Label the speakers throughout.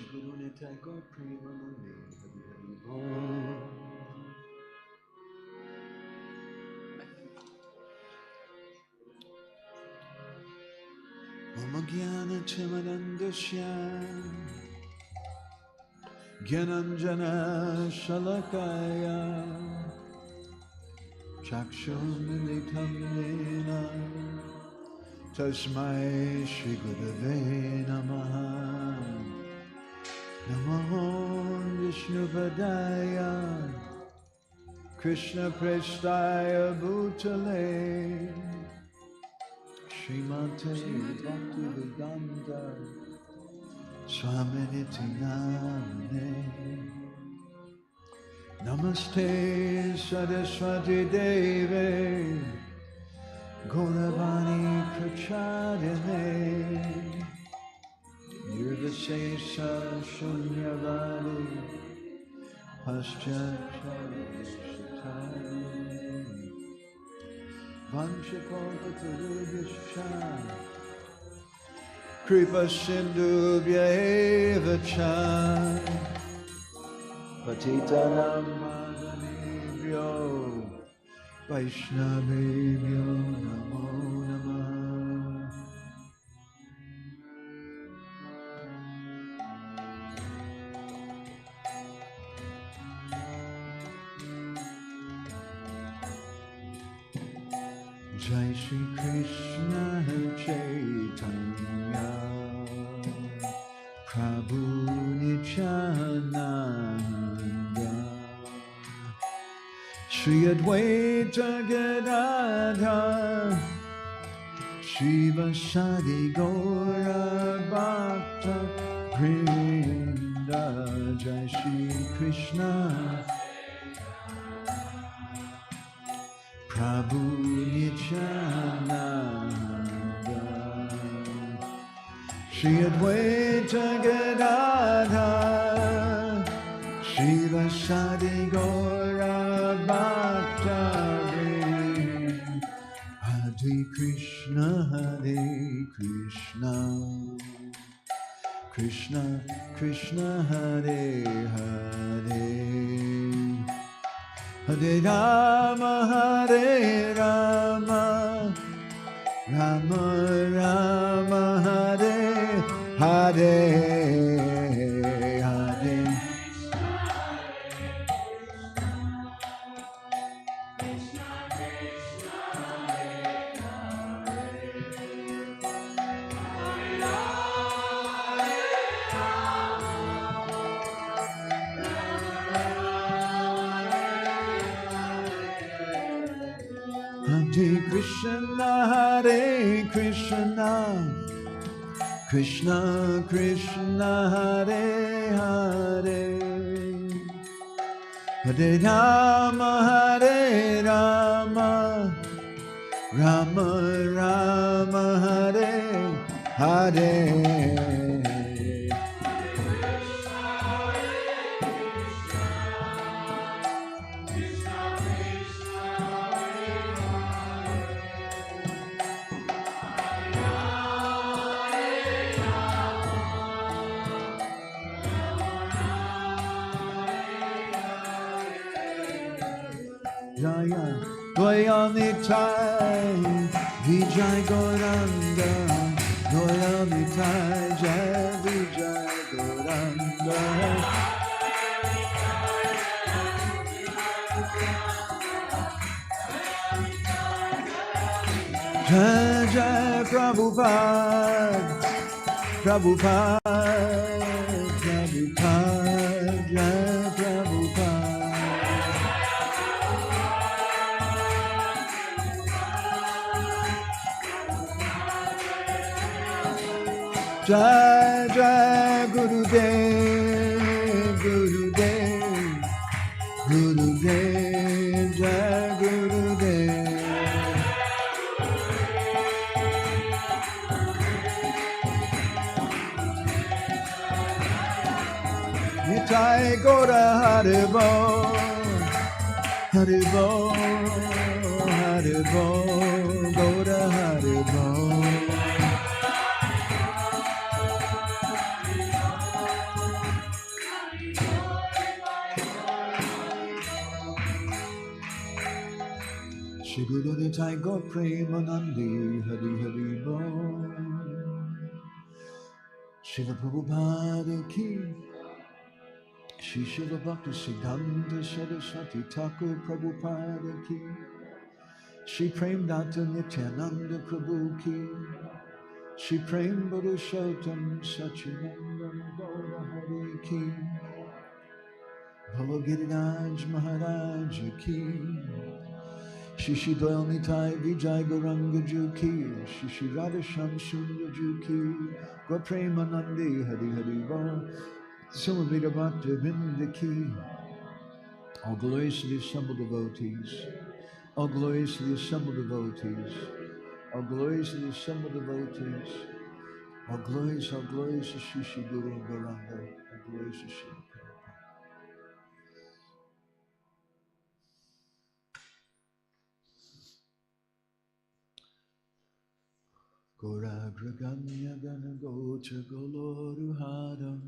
Speaker 1: Guru Nitai Gaur Premanande Hari Hari Bol. Om Jnana Timirandasya Gyananjana Shalakaya Chakshurmilitam Nena Tasmai Shri Gurave Namaha. Namo Vishnupadaya Krishna Prestaya Bhutale Srimate Bhaktivedanta Swaminiti Namane. Namaste Saraswati Deve Gauravani Prachadine Nirvishesha Shunyavadi Paschatcharishitari Vanchakalpatarubhishya Kripa Sindhubhya eva cha Patitanam Pavanebhyo Vaishnavebhyo Namo Namah. Jai Shri Krishna Chaitanya Prabhu Nityananda Shri Advaita Gadadhar Shiva Sadi Gaura Bhakta Vrinda. Jai Shri Krishna Prabhu Nityananda Shri Advaita Gadadhar Shiva Sadi Gaura Bhakta Vrinda. Hare Krishna Krishna Krishna Hare Hare Hare Rama Rama Rama Hare Hare Hare. Hare Krishna Krishna Krishna Hare Hare Hare Rama Rama Rama Hare Hare. Jaya Dvayanitai Vijay Gauranga Dvayanitai Jaya Vijay Gauranga Jai Jai Prabhupada Prabhupada Prabhupada Jai Prabhupada Jai Jai Gurudev Gurudev Gurudev Jai Gurudev. Nitai Gora Haribo Haribo Haribo Gora Haribo. Shri Guru Nitai Gaur Premanandi Hari Hari Bol. Srila Prabhupada Ki, Shri Srila Bhakti Siddhanta Saraswati Thakur Prabhupada Ki, Shri Prem Data Nityananda Prabhu Ki, Shri Prem Purushottam Sachinandam Gaura Hari Ki, Bhava Giriraj Maharaj Ki, Shri Shri Doyal Nitai Vijay Gauranga Ju Ki, Shri Shri Radhasham Sundar Ju Ki, Gaur Premanandi Hari Hari Bol. Samavita Bhakta Vinda Ki. All glories to the assembled devotees. All glories to the assembled devotees. All glories to the assembled devotees. All glories to Shri Shri Guru Gauranga. All glories to Shri Prabhupada. Gauragraganya Gana Gocha Goloruhadam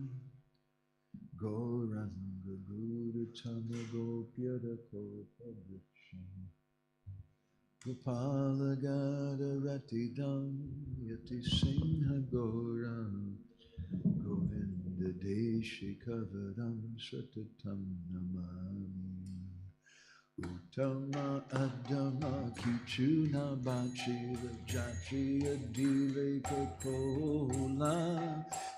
Speaker 1: Gauranga Guru Tama Gopyada Kopa Vriksham Gopala Gada Ratidam Yati Singha Gauram Govinda Deshi Kavaram Satatam Namami Uttama Adama Kichuna Bachila Jatiya Dile Kola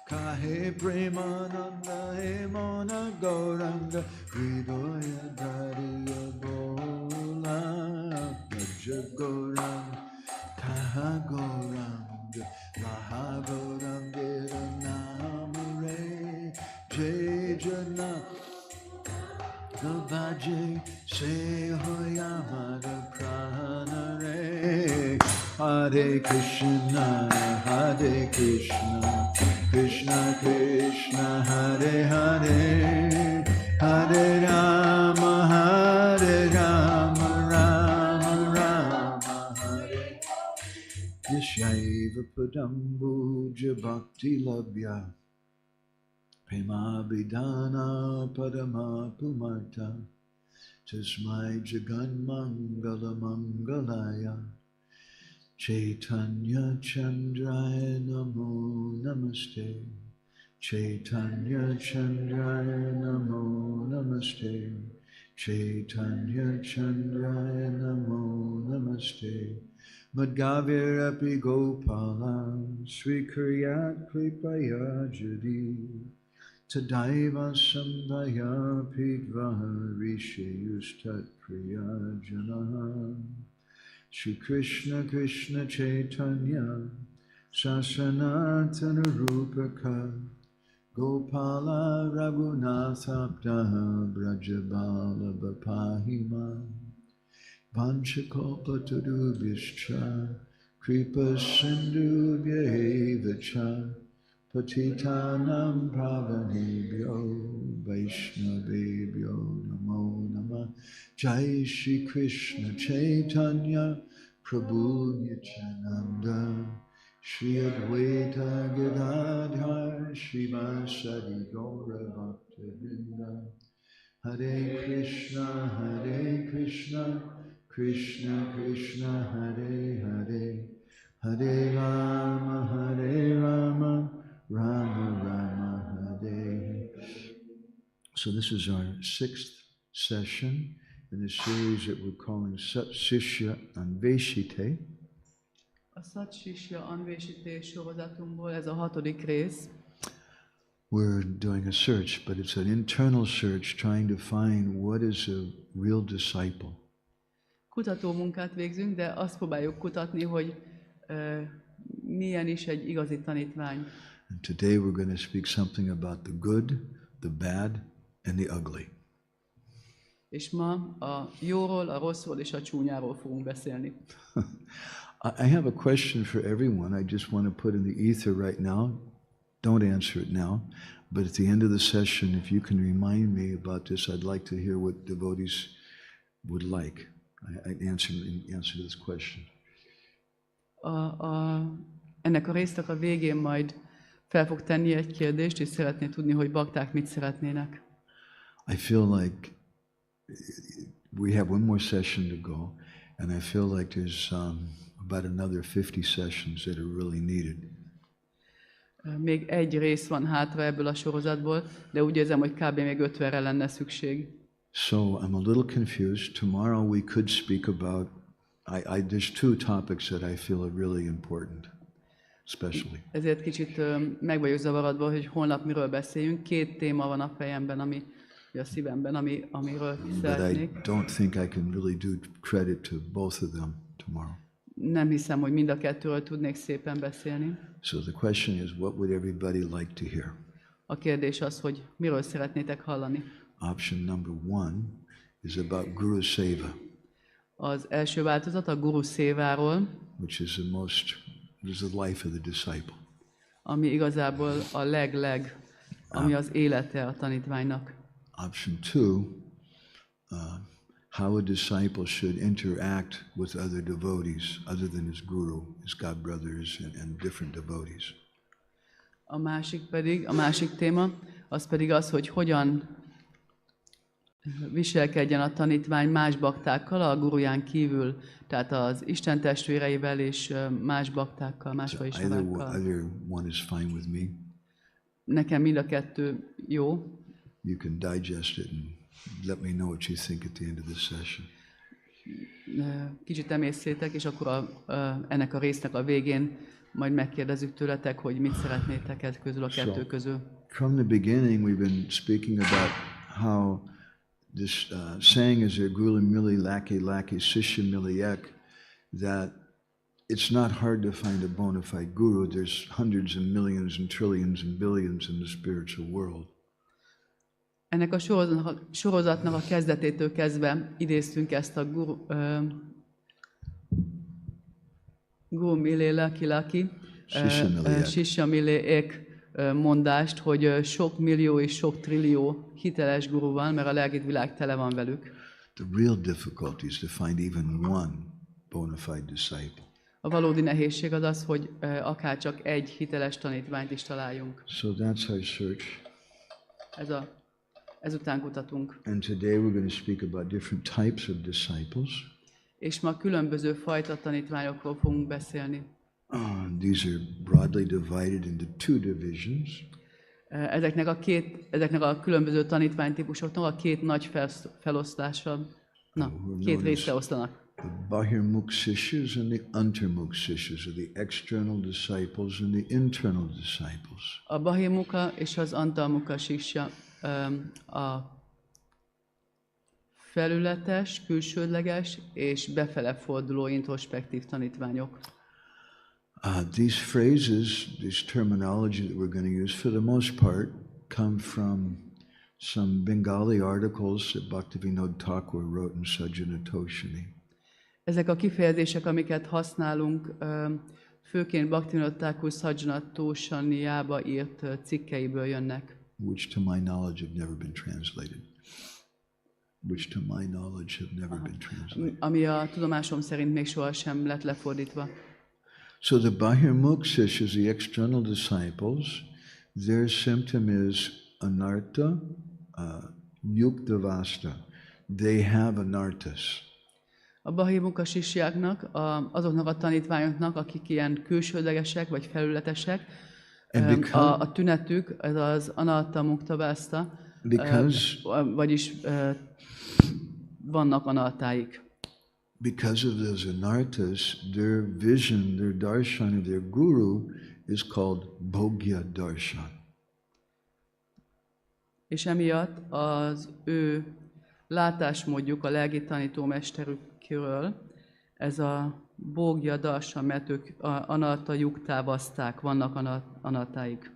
Speaker 1: Kahe Premananda Hemona Gauranga Hridoya Dariya Bola Raja Gauranga Kaha Gauranga Maha Gauranga Namare Jai Jana Gavaji Se Hoyamada Pranare Hare Krishna Krishna Krishna Hare Hare Hare Rama Rama Rama Hare Yashaiva Padambuja Bhakti Labhya Prema Vidana Padama Pumarta Tasmai Jagan Mangala Mangalaya Chaitanya Chandraya Namo Namaste Chaitanya Chandraya Namo Namaste Chaitanya Chandraya Namo Namaste Madgavirapi Gopala Sri Kriyat Kripaya Jadi Tadaiva Sambhaya Pidvaha Rishayustat Priya Janaha Shri Krishna Krishna Chaitanya Sasanatana Rupaka Gopala Raghunathabdaha Brajabala Bapahima Vanchakalpatarubhyascha Kripa Sindhubhya eva cha Patitanam Pavanebhyo Vaishnavebhyo Namo Namah Jai Shri Krishna Chaitanya Prabhu Nityananda Shri Advaita Gadadhar Srivasadi Gaura Bhaktivinoda Hare Krishna Krishna Krishna Hare Hare Hare Rama Rama Rama Hare. So this is our 6th session in the series that we're calling Sat-Sishya Anveshite.
Speaker 2: A Sat-Sishya Anveshite sorozatunkból ez a 6. rész.
Speaker 1: We're doing a search, but it's an internal search trying to find what is a real disciple.
Speaker 2: Kutató munkát végzünk, de azt próbáljuk kutatni, hogy milyen is egy igazi tanítvány.
Speaker 1: And today we're going to speak something about the good, the bad, and the ugly.
Speaker 2: És ma a jóról, a rosszról és a csúnyáról fogunk beszélni.
Speaker 1: I have a question for everyone. I just want to put in the ether right now. Don't answer it now, but at the end of the session, if you can remind me about this, I'd like to hear what devotees would like. I answer this question.
Speaker 2: Ennek a résznek a végén majd fel fog tenni egy kérdést, és szeretné tudni, hogy bakták mit szeretnének.
Speaker 1: I feel like we have one more session to go, And I feel like there's about another 50 sessions that are really needed.
Speaker 2: Még egy rész van hátra ebből a sorozatból, de úgy érzem, hogy kb. Még 50-re lenne szükség.
Speaker 1: So I'm a little confused. Tomorrow we could speak about, there's two topics that I feel are really important, especially.
Speaker 2: Ezért kicsit meg vagyok zavarodva, hogy holnap miről beszéljünk. 2 téma van a fejemben, a szívemben, amiről szeretnék.
Speaker 1: But I don't think I can really do credit to both of them tomorrow.
Speaker 2: Nem hiszem, hogy mind a kettőről tudnék szépen beszélni.
Speaker 1: So the question is, what would everybody like to hear?
Speaker 2: A kérdés az, hogy miről szeretnétek hallani.
Speaker 1: Option number 1 is about guru seva,
Speaker 2: Az első változat a guru széváról,
Speaker 1: which is the life of the disciple.
Speaker 2: ami igazából a ami az élete a tanítványnak.
Speaker 1: Option 2, how a disciple should interact with other devotees, other than his guru, his god brothers, and different devotees.
Speaker 2: A másik téma, az pedig az, hogy hogyan viselkedjen a tanítvány más baktákkal, a guruján kívül, tehát az Isten testvéreivel és más baktákkal, más vaisavákkal.
Speaker 1: Either one is fine with me.
Speaker 2: Nekem mind a kettő jó.
Speaker 1: You can digest it and let me know what you think at the end of this session.
Speaker 2: Kicsit emészszétek, és akkor ennek a résznek a végén majd megkérdezzük tőletek, hogy mit szeretnétek ez közül a kettő közül.
Speaker 1: From the beginning we've been speaking about how this saying is a guru-mili laki sishya miliek, that it's not hard to find a bona fide guru. There's hundreds and millions and trillions and billions in the spiritual world.
Speaker 2: Ennek a sorozatnak a kezdetétől kezdve idéztünk ezt a guru-mili laki sishya miliek mondást, hogy sok millió és sok trillió hiteles guru van, mert a lelki világ tele van velük.
Speaker 1: The real difficulty is to find even one bona fide disciple.
Speaker 2: A valódi nehézség az az, hogy akár csak egy hiteles tanítványt is találjunk.
Speaker 1: So that's our search.
Speaker 2: Ezután kutatunk.
Speaker 1: And today we're going to speak about different types of disciples.
Speaker 2: És ma különböző fajta tanítványokról fogunk beszélni.
Speaker 1: These are broadly divided into 2 divisions.
Speaker 2: Ezeknek a különböző tanítványtípusoknak a 2 nagy feloszlása, 2 részre oszlanak.
Speaker 1: The bahirmukha-sisyas and the antarmukha-sisyas are the external disciples and the internal disciples.
Speaker 2: A bahirmukha és az antarmukha-sisyas a felületes, külsődleges és befele forduló introspektív tanítványok.
Speaker 1: These phrases, this terminology that we're going to use, for the most part, come from some Bengali articles that Bhaktivinoda Thakur wrote in Sajjana Toshini.
Speaker 2: Ezek a kifejezések, amiket használunk, főként Bhaktivinoda Thakur Sajjana Toshinijába írt cikkeiből jönnek.
Speaker 1: Which to my knowledge have never been translated.
Speaker 2: Ami a tudomásom szerint még sohasem lett lefordítva.
Speaker 1: So the bahirmukha-sisyas, the external disciples, their symptom is anartha, yuktavasta. They have anarthas.
Speaker 2: A bahirmukha-sisyáknak, azoknak a tanítványoknak, akik ilyen külsődlegesek vagy felületesek, a tünetük, ez az anartha-muktavasta, vagyis vannak anartáik.
Speaker 1: Because of those anarthas, their vision, their darshan of their guru is called bhogya darshan.
Speaker 2: És emiatt az ő látásmódjuk a lelki tanítómesterükről, ez a bhogya darshan, mert ők anartha yuktávaszták, vannak anartáik.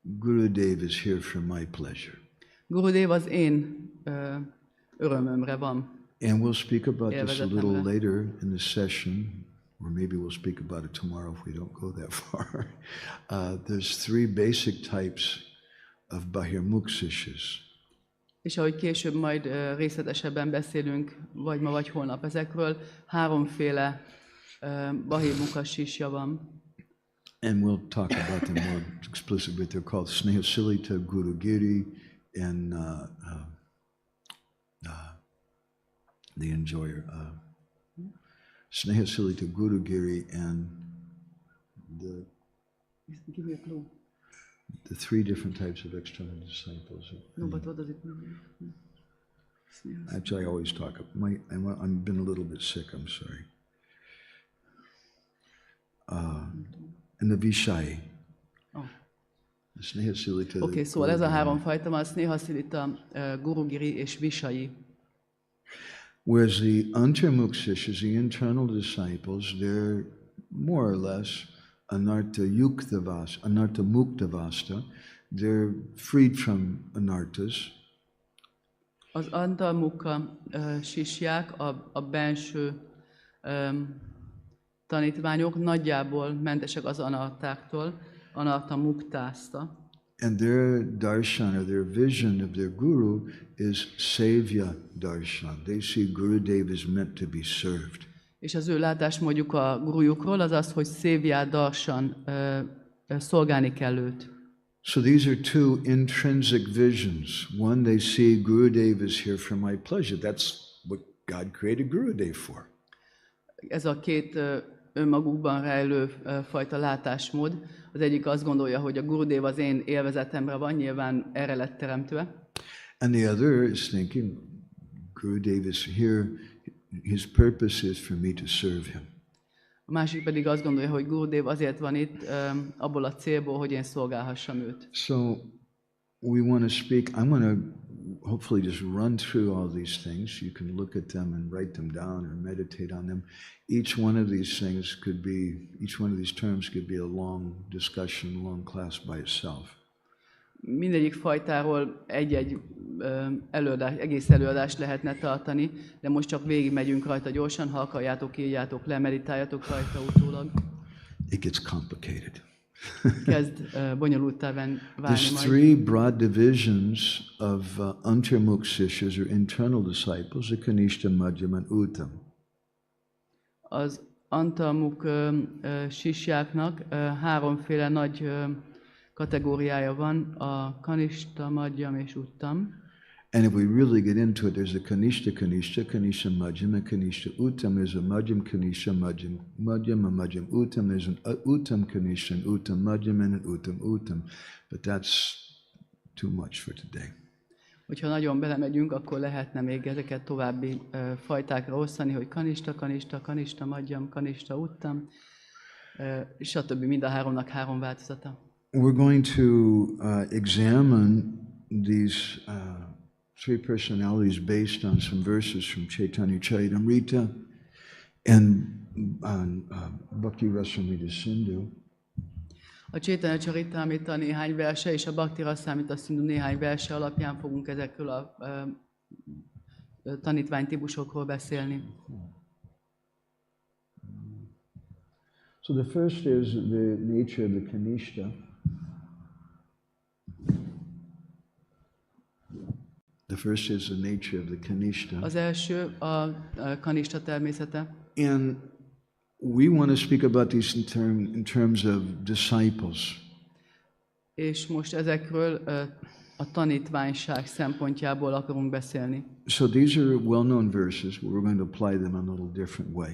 Speaker 1: Gurudev is here for my pleasure.
Speaker 2: Gurudev az én örömömre van.
Speaker 1: And we'll speak about this a little later in the session, or maybe we'll speak about it tomorrow if we don't go that far. There's 3 basic types of bahirmukha-sisyas.
Speaker 2: És ahogy később majd részletesebben beszélünk, vagy ma vagy holnap ezekről, 3 bahirmukha-sisya van.
Speaker 1: And we'll talk about them more explicitly. They're called sneha-silita, guru-giri, and the enjoyer. sneha-silita, guru-giri, and
Speaker 2: Give me a clue.
Speaker 1: the three different types of external disciples.
Speaker 2: No, but what does it mean?
Speaker 1: Actually, I always talk. I've been a little bit sick. I'm sorry. And the visayi.
Speaker 2: Oh.
Speaker 1: Sneha-silita.
Speaker 2: Oké, szóval ez a három fajta van, sneha-silita, guru-giri és visayi.
Speaker 1: Whereas the antarmukha-sisyas, the internal disciples, they're more or less anarta-muktavasta. They're freed from anartas.
Speaker 2: Az antarmukha-sisyák, a benső tanítványok nagyjából mentesek az anartáktól, anarta-muktászta.
Speaker 1: And their darshan, or their vision of their guru, is sevya darshan. They see Gurudev is meant to be served.
Speaker 2: És az ő látásmódjuk a gurujukról az az, hogy sevya darshan, szolgálni kell őt.
Speaker 1: So these are two intrinsic visions. One, they see Gurudev is here for my pleasure. That's what God created Gurudev for.
Speaker 2: Ez a két önmagukban rejlő fajta látásmód. Az egyik azt gondolja, hogy a Gurudev az én élvezetemre van, nyilván erre lett teremtve.
Speaker 1: And the other is thinking, Gurudev is here, his purpose is for me to serve him.
Speaker 2: A másik pedig azt gondolja, hogy Gurudev azért van itt, abból a célból, hogy én szolgálhassam őt.
Speaker 1: So we want to speak, I'm going to hopefully just run through all these things. You can look at them and write them down or meditate on them. Each one of these things could be, each one of these terms could be a long discussion, a long class by itself.
Speaker 2: Mindegyik fajtáról egy-egy előadás, egész előadást lehetne tartani, de most csak végigmegyünk rajta gyorsan, ha akarjátok, írjátok le, meditáljatok rajta utólag.
Speaker 1: It gets complicated.
Speaker 2: Kezd bonyolultá válni
Speaker 1: There's
Speaker 2: majd.
Speaker 1: three broad divisions of antarmukha-sisyas, or internal disciples, the kanistha, madhyama, and uttama.
Speaker 2: Az antarmukha-sisyáknak háromféle nagy kategóriája van, a kanistha, madhyama és uttama.
Speaker 1: And if we really get into it, there's a kanistha, madhyama, kanistha, uttama. There's a madhyam, kanistha, madhyam, uttama. There's an uttam, kanistha, uttam, madhyam, and an uttam. But that's too much for today.
Speaker 2: Hogyha nagyon belemegyünk, akkor lehetne még ezeket további fajtákra osztani, hogy kanistha, madhyam, kanistha, uttam, stb. Mind a háromnak három változata.
Speaker 1: We're going to examine these three personalities based on some verses from Chaitanya Charitamrita and Bhakti Rasamrita Sindhu.
Speaker 2: A Chaitanya Charitamrita néhány verse és a Bhakti Rasamrita Sindhu néhány verse alapján fogunk ezekről a tanítványtípusokról beszélni.
Speaker 1: So the first is the nature of the kanistha. The first is the nature of the kanistha.
Speaker 2: Az első a kanistha természete.
Speaker 1: And we want to speak about these in terms of disciples.
Speaker 2: És most ezekről a tanítványság szempontjából akarunk beszélni.
Speaker 1: So these are well-known verses, but we're going to apply them in a little different way.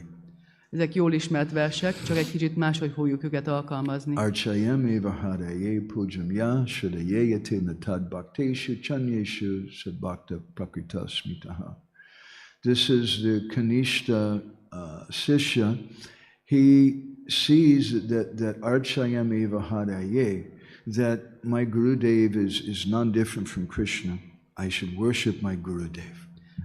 Speaker 2: Ezek jól ismert versek, csak egy kicsit máshogy fogjuk őket alkalmazni.
Speaker 1: Archayam eva haraye pujam ya shadayete natad bhakteshu chanyeshu sadbhakta prakrita smitaha. This is the kanistha sishya. He sees that Archayam eva haraye, that my Gurudev is non-different from Krishna. I should worship my Gurudev.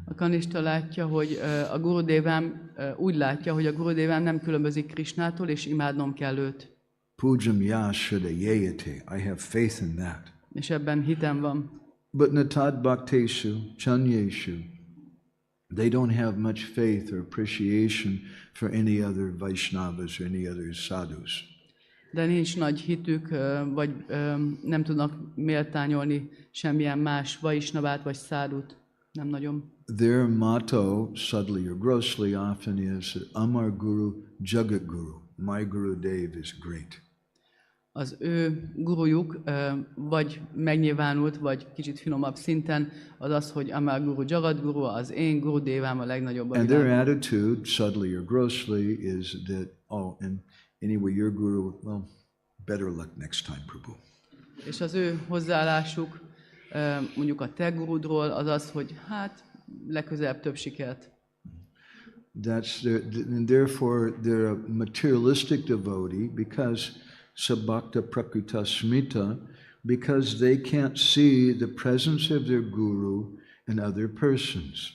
Speaker 2: A kanistha látja, hogy a Gurudevám úgy látja, hogy a Gurudevám nem különbözik Krishnától, és imádnom kell őt.
Speaker 1: Pujam yashadayete. I have faith in that.
Speaker 2: És ebben hitem van.
Speaker 1: But natad bhakteshu chanyeshu, they don't have much faith or appreciation for any other Vaishnavas or any other sadhus.
Speaker 2: De nincs nagy hitük, vagy nem tudnak méltányolni semmilyen más Vaishnavát vagy szádut. Nem nagyon.
Speaker 1: Their motto, subtly or grossly, often is Amar Guru, Jagat Guru. My Gurudev is great.
Speaker 2: az ő gurujuk vagy megnyilvánult, vagy kicsit finomabb szinten, az az, hogy Amar Guru Jagat Guru, az én gurudévám a legnagyobb a
Speaker 1: And their
Speaker 2: világon.
Speaker 1: attitude, subtly or grossly, is that, oh, and anyway, your guru, well, better luck next time, Prabhu.
Speaker 2: És az ő hozzáállásuk, mondjuk a te gurudról, az az, hogy hát legközelebb több sikert.
Speaker 1: And therefore they're a materialistic devotee because sabhakta prakrita smita, because they can't see the presence of their guru in other persons.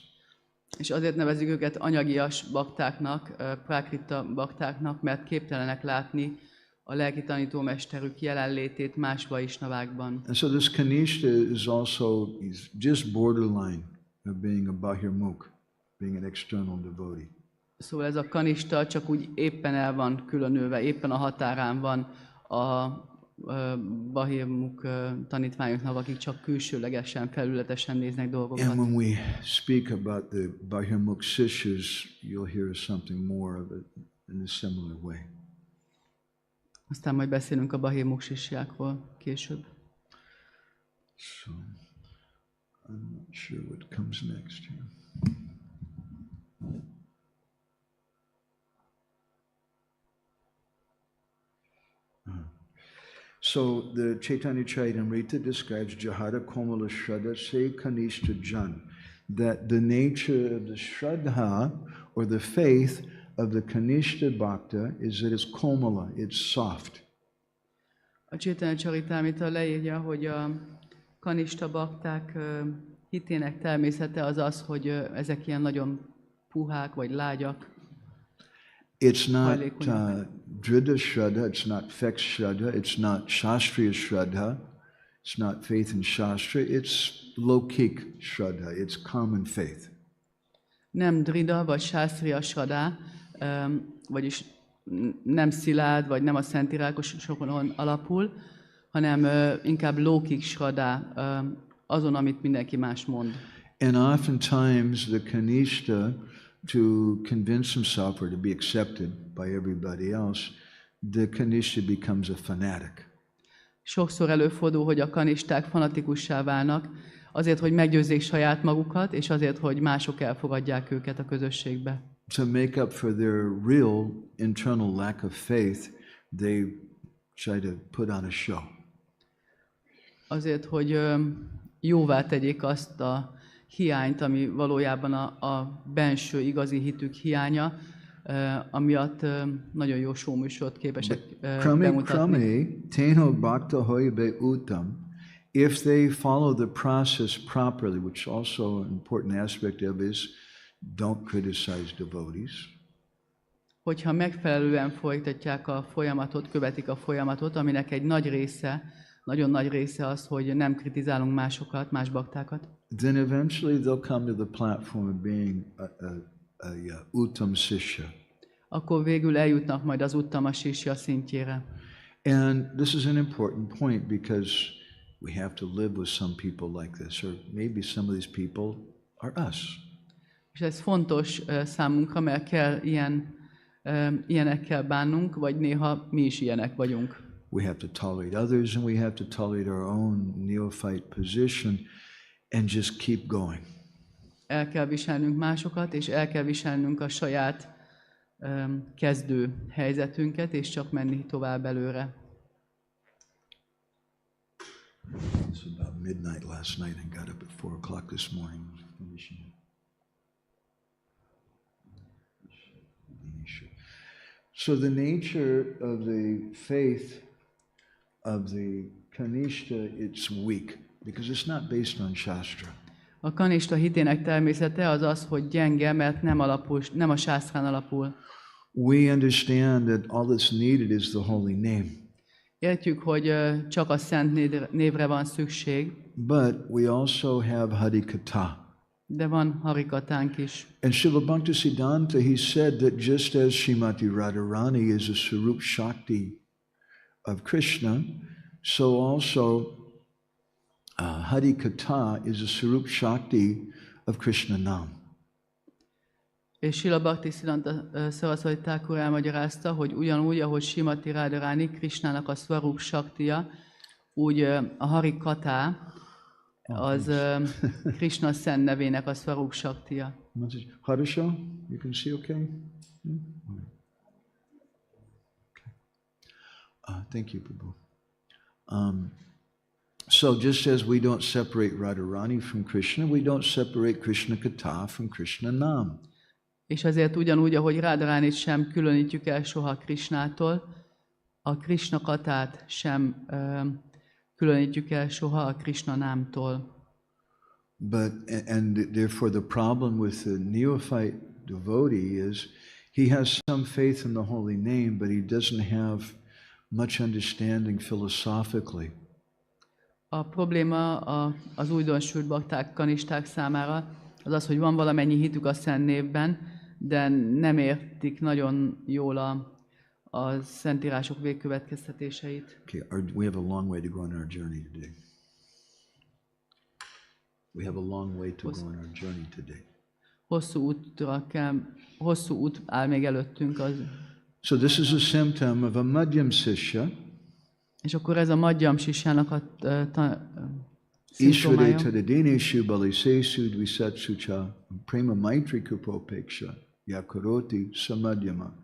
Speaker 2: És azért nevezik őket anyagias baktáknak, prakrita baktáknak, mert képtelenek látni a lelki tanítómesterük jelenlétét más vaisnavákban.
Speaker 1: And so this kanistha is also just borderline of being a bahirmukha, being an external devotee.
Speaker 2: Szóval ez a kanistha csak úgy éppen el van különülve, éppen a határán van a bahirmukha tanítványoknak, akik csak külsőlegesen, felületesen néznek dolgokat.
Speaker 1: And when we speak about the bahirmukha-sisyas, you'll hear something more of it in a similar way.
Speaker 2: Aztán majd beszélünk a bahirmukha-sisjákról később.
Speaker 1: So, I'm not sure what comes next here. So the Chaitanya Charitamrita describes Jahara Komala Shraddha Se Kanishta Jan, that the nature of the Shraddha, or the faith of the Kanishta Bhakta, is that it's komala, it's soft.
Speaker 2: A Chaitanya Charitamrita leírja, hogy a kanistha bakták hitének természete az az, hogy ezek ilyen nagyon puhák vagy lágyak.
Speaker 1: It's not Dhrida Shraddha, it's not Fex Shraddha, it's not Shastriya Shraddha, it's not faith in Shastra, it's Lokik Shraddha, it's common faith.
Speaker 2: Nem drida vagy sásztriya shraddha, vagyis nem szilárd, vagy nem a szentírákosokon alapul, hanem inkább lokik shraddha, azon, amit mindenki más mond.
Speaker 1: And oftentimes the kanishta, to convince himself or to be accepted by everybody else, the kanishta becomes a fanatic.
Speaker 2: Sokszor előfordul, hogy a kanisták fanatikussá válnak, azért, hogy meggyőzzék saját magukat, és azért, hogy mások elfogadják őket a közösségbe.
Speaker 1: To make up for their real internal lack of faith, they try to put on a show.
Speaker 2: Azért, hogy jóvá tegyék azt a hiányt, ami valójában a benső igazi hitük hiánya, amiatt nagyon jó showműsort képesek bemutatni.
Speaker 1: Krame, teno bhakta hoibe uttam. If they follow the process properly, which also an important aspect of is, don't criticize devotees.
Speaker 2: Hogyha megfelelően folytatják a folyamatot, követik a folyamatot, aminek egy nagy része, nagyon nagy része az, hogy nem kritizálunk másokat, más baktákat,
Speaker 1: then eventually they'll come to the platform of being a uttam sishya.
Speaker 2: akkor végül eljutnak majd az uttama-sisya szintjére.
Speaker 1: And this is an important point because we have to live with some people like this, or maybe some of these people are us.
Speaker 2: És ez fontos számunkra, mert kell ilyenekkel bánnunk, vagy néha mi is ilyenek vagyunk.
Speaker 1: We have to tolerate others, and we have to tolerate our own neophyte position, and just keep going.
Speaker 2: El kell viselnünk másokat, és el kell viselnünk a saját kezdő helyzetünket, és csak menni tovább előre.
Speaker 1: It's about midnight last night and got up at 4 o'clock this morning. So the nature of the faith of the kanishta, it's weak because it's not based on Shastra.
Speaker 2: A kanistha hitének természete az az, hogy gyenge, mert nem a sásztrán alapul.
Speaker 1: We understand that all that's needed is the holy name.
Speaker 2: Értjük, hogy csak a szent névre van szükség.
Speaker 1: But we also have harikatha.
Speaker 2: De van harikatánk is.
Speaker 1: And Srila Bhaktisiddhanta, he said that just as Srimati Radharani is a Sarup Shakti of Krishna, so also Harikatha is a Sarup Shakti of Krishna Nam.
Speaker 2: És Srila Bhaktisiddhanta Saraswati Thakur elmagyarázta, hogy ugyanúgy, ahogy Srimati Radharani Krishnának a Swarup Shaktiya, úgy a Hari Katha az Krishna szent nevének a Swarup Shaktiya.
Speaker 1: Harsha, you can see okay? Thank you, Prabhu. So just as we don't separate Radharani from Krishna, we don't separate Krishna Katha from Krishna Nam.
Speaker 2: És azért ugyanúgy, ahogy Radharánit sem különítjük el soha Krishnától, a Krishna Kathát sem különítjük el soha a Krishna námtól.
Speaker 1: And therefore the problem with the neophyte devotee is he has some faith in the holy name, but he doesn't have much understanding philosophically.
Speaker 2: A probléma az újdonsült bakták, kanisták számára az az, hogy van valamennyi hitük a szent névben, de nem értik nagyon jól a szentírások végkövetkeztetéseit.
Speaker 1: Okay, we have a long way to go on our journey today. We have a long way to go on our journey today.
Speaker 2: Hosszú út áll még előttünk.
Speaker 1: So this is a symptom of a madhyama-sisya.
Speaker 2: És akkor ez a madhyama-sisyának a
Speaker 1: Ishvare
Speaker 2: szimptomája.
Speaker 1: tadadineshu baliseshu dvisatsucha prema maitri kupopeksha yakaroti samadhyama.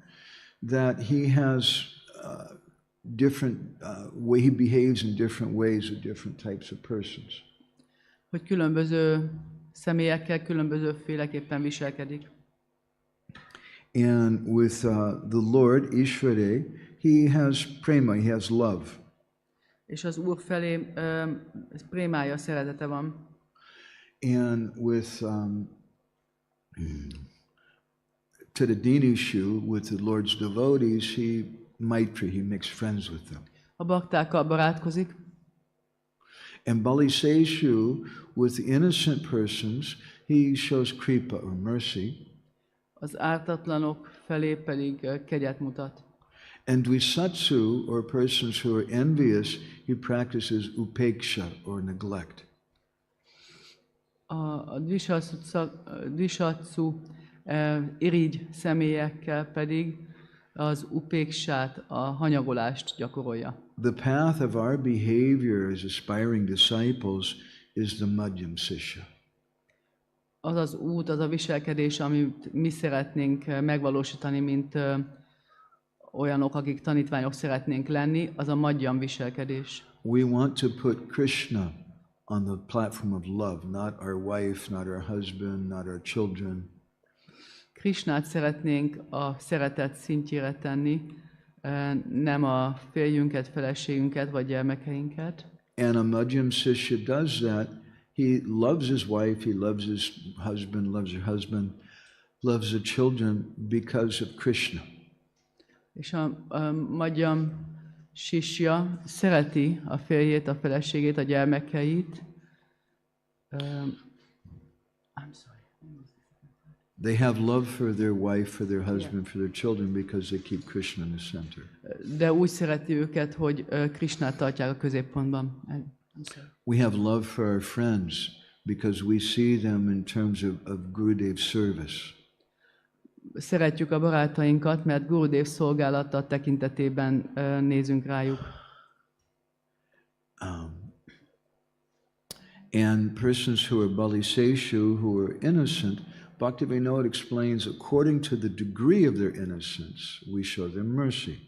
Speaker 1: That he has different way he behaves in different ways with different types of persons.
Speaker 2: Hogy különböző személyekkel különbözőféleképpen viselkedik.
Speaker 1: And with the Lord Ishvare, he has prema, he has love.
Speaker 2: És az Úr felé prémája, szeretete van.
Speaker 1: And with Tadadineshu, with the Lord's devotees, he maitri, he makes friends with them.
Speaker 2: A baktákkal barátkozik.
Speaker 1: And Baliseshu, with the innocent persons, he shows kripa or mercy.
Speaker 2: Az ártatlanok felé pedig kegyet mutat.
Speaker 1: And Dvisatsu, or persons who are envious, he practices upeksha or neglect.
Speaker 2: A dvisatsu irigy személyekkel pedig az upéksát, a hanyagolást gyakorolja.
Speaker 1: The path of our behavior as aspiring disciples is the madhyama-sisya.
Speaker 2: Az az út, az a viselkedés, amit mi szeretnénk megvalósítani, mint olyanok, akik tanítványok szeretnénk lenni, az a madhyam viselkedés.
Speaker 1: We want to put Krishna on the platform of love, not our wife, not our husband, not our children.
Speaker 2: Krishnát szeretnénk a szeretet szintjére tenni, nem a férjünket, feleségünket vagy gyermekeinket.
Speaker 1: And a madhyama-sisya does that. He loves his wife, he loves his husband, loves her husband, loves the children because of Krishna.
Speaker 2: És a madhyam sisya szereti a férjét, a feleségét, a gyermekeit. I'm sorry.
Speaker 1: They have love for their wife, for their husband, for their children because they keep Krishna in the center.
Speaker 2: De úgy szereti őket, hogy Krishnát tartják a középpontban.
Speaker 1: We have love for our friends because we see them in terms of Gurudev's service.
Speaker 2: Szeretjük a barátainkat, mert Gurudev szolgálata tekintetében nézünk rájuk.
Speaker 1: And persons who are baliseshu, who are innocent, Bhaktivinoda explains, according to the degree of their innocence, we show them mercy.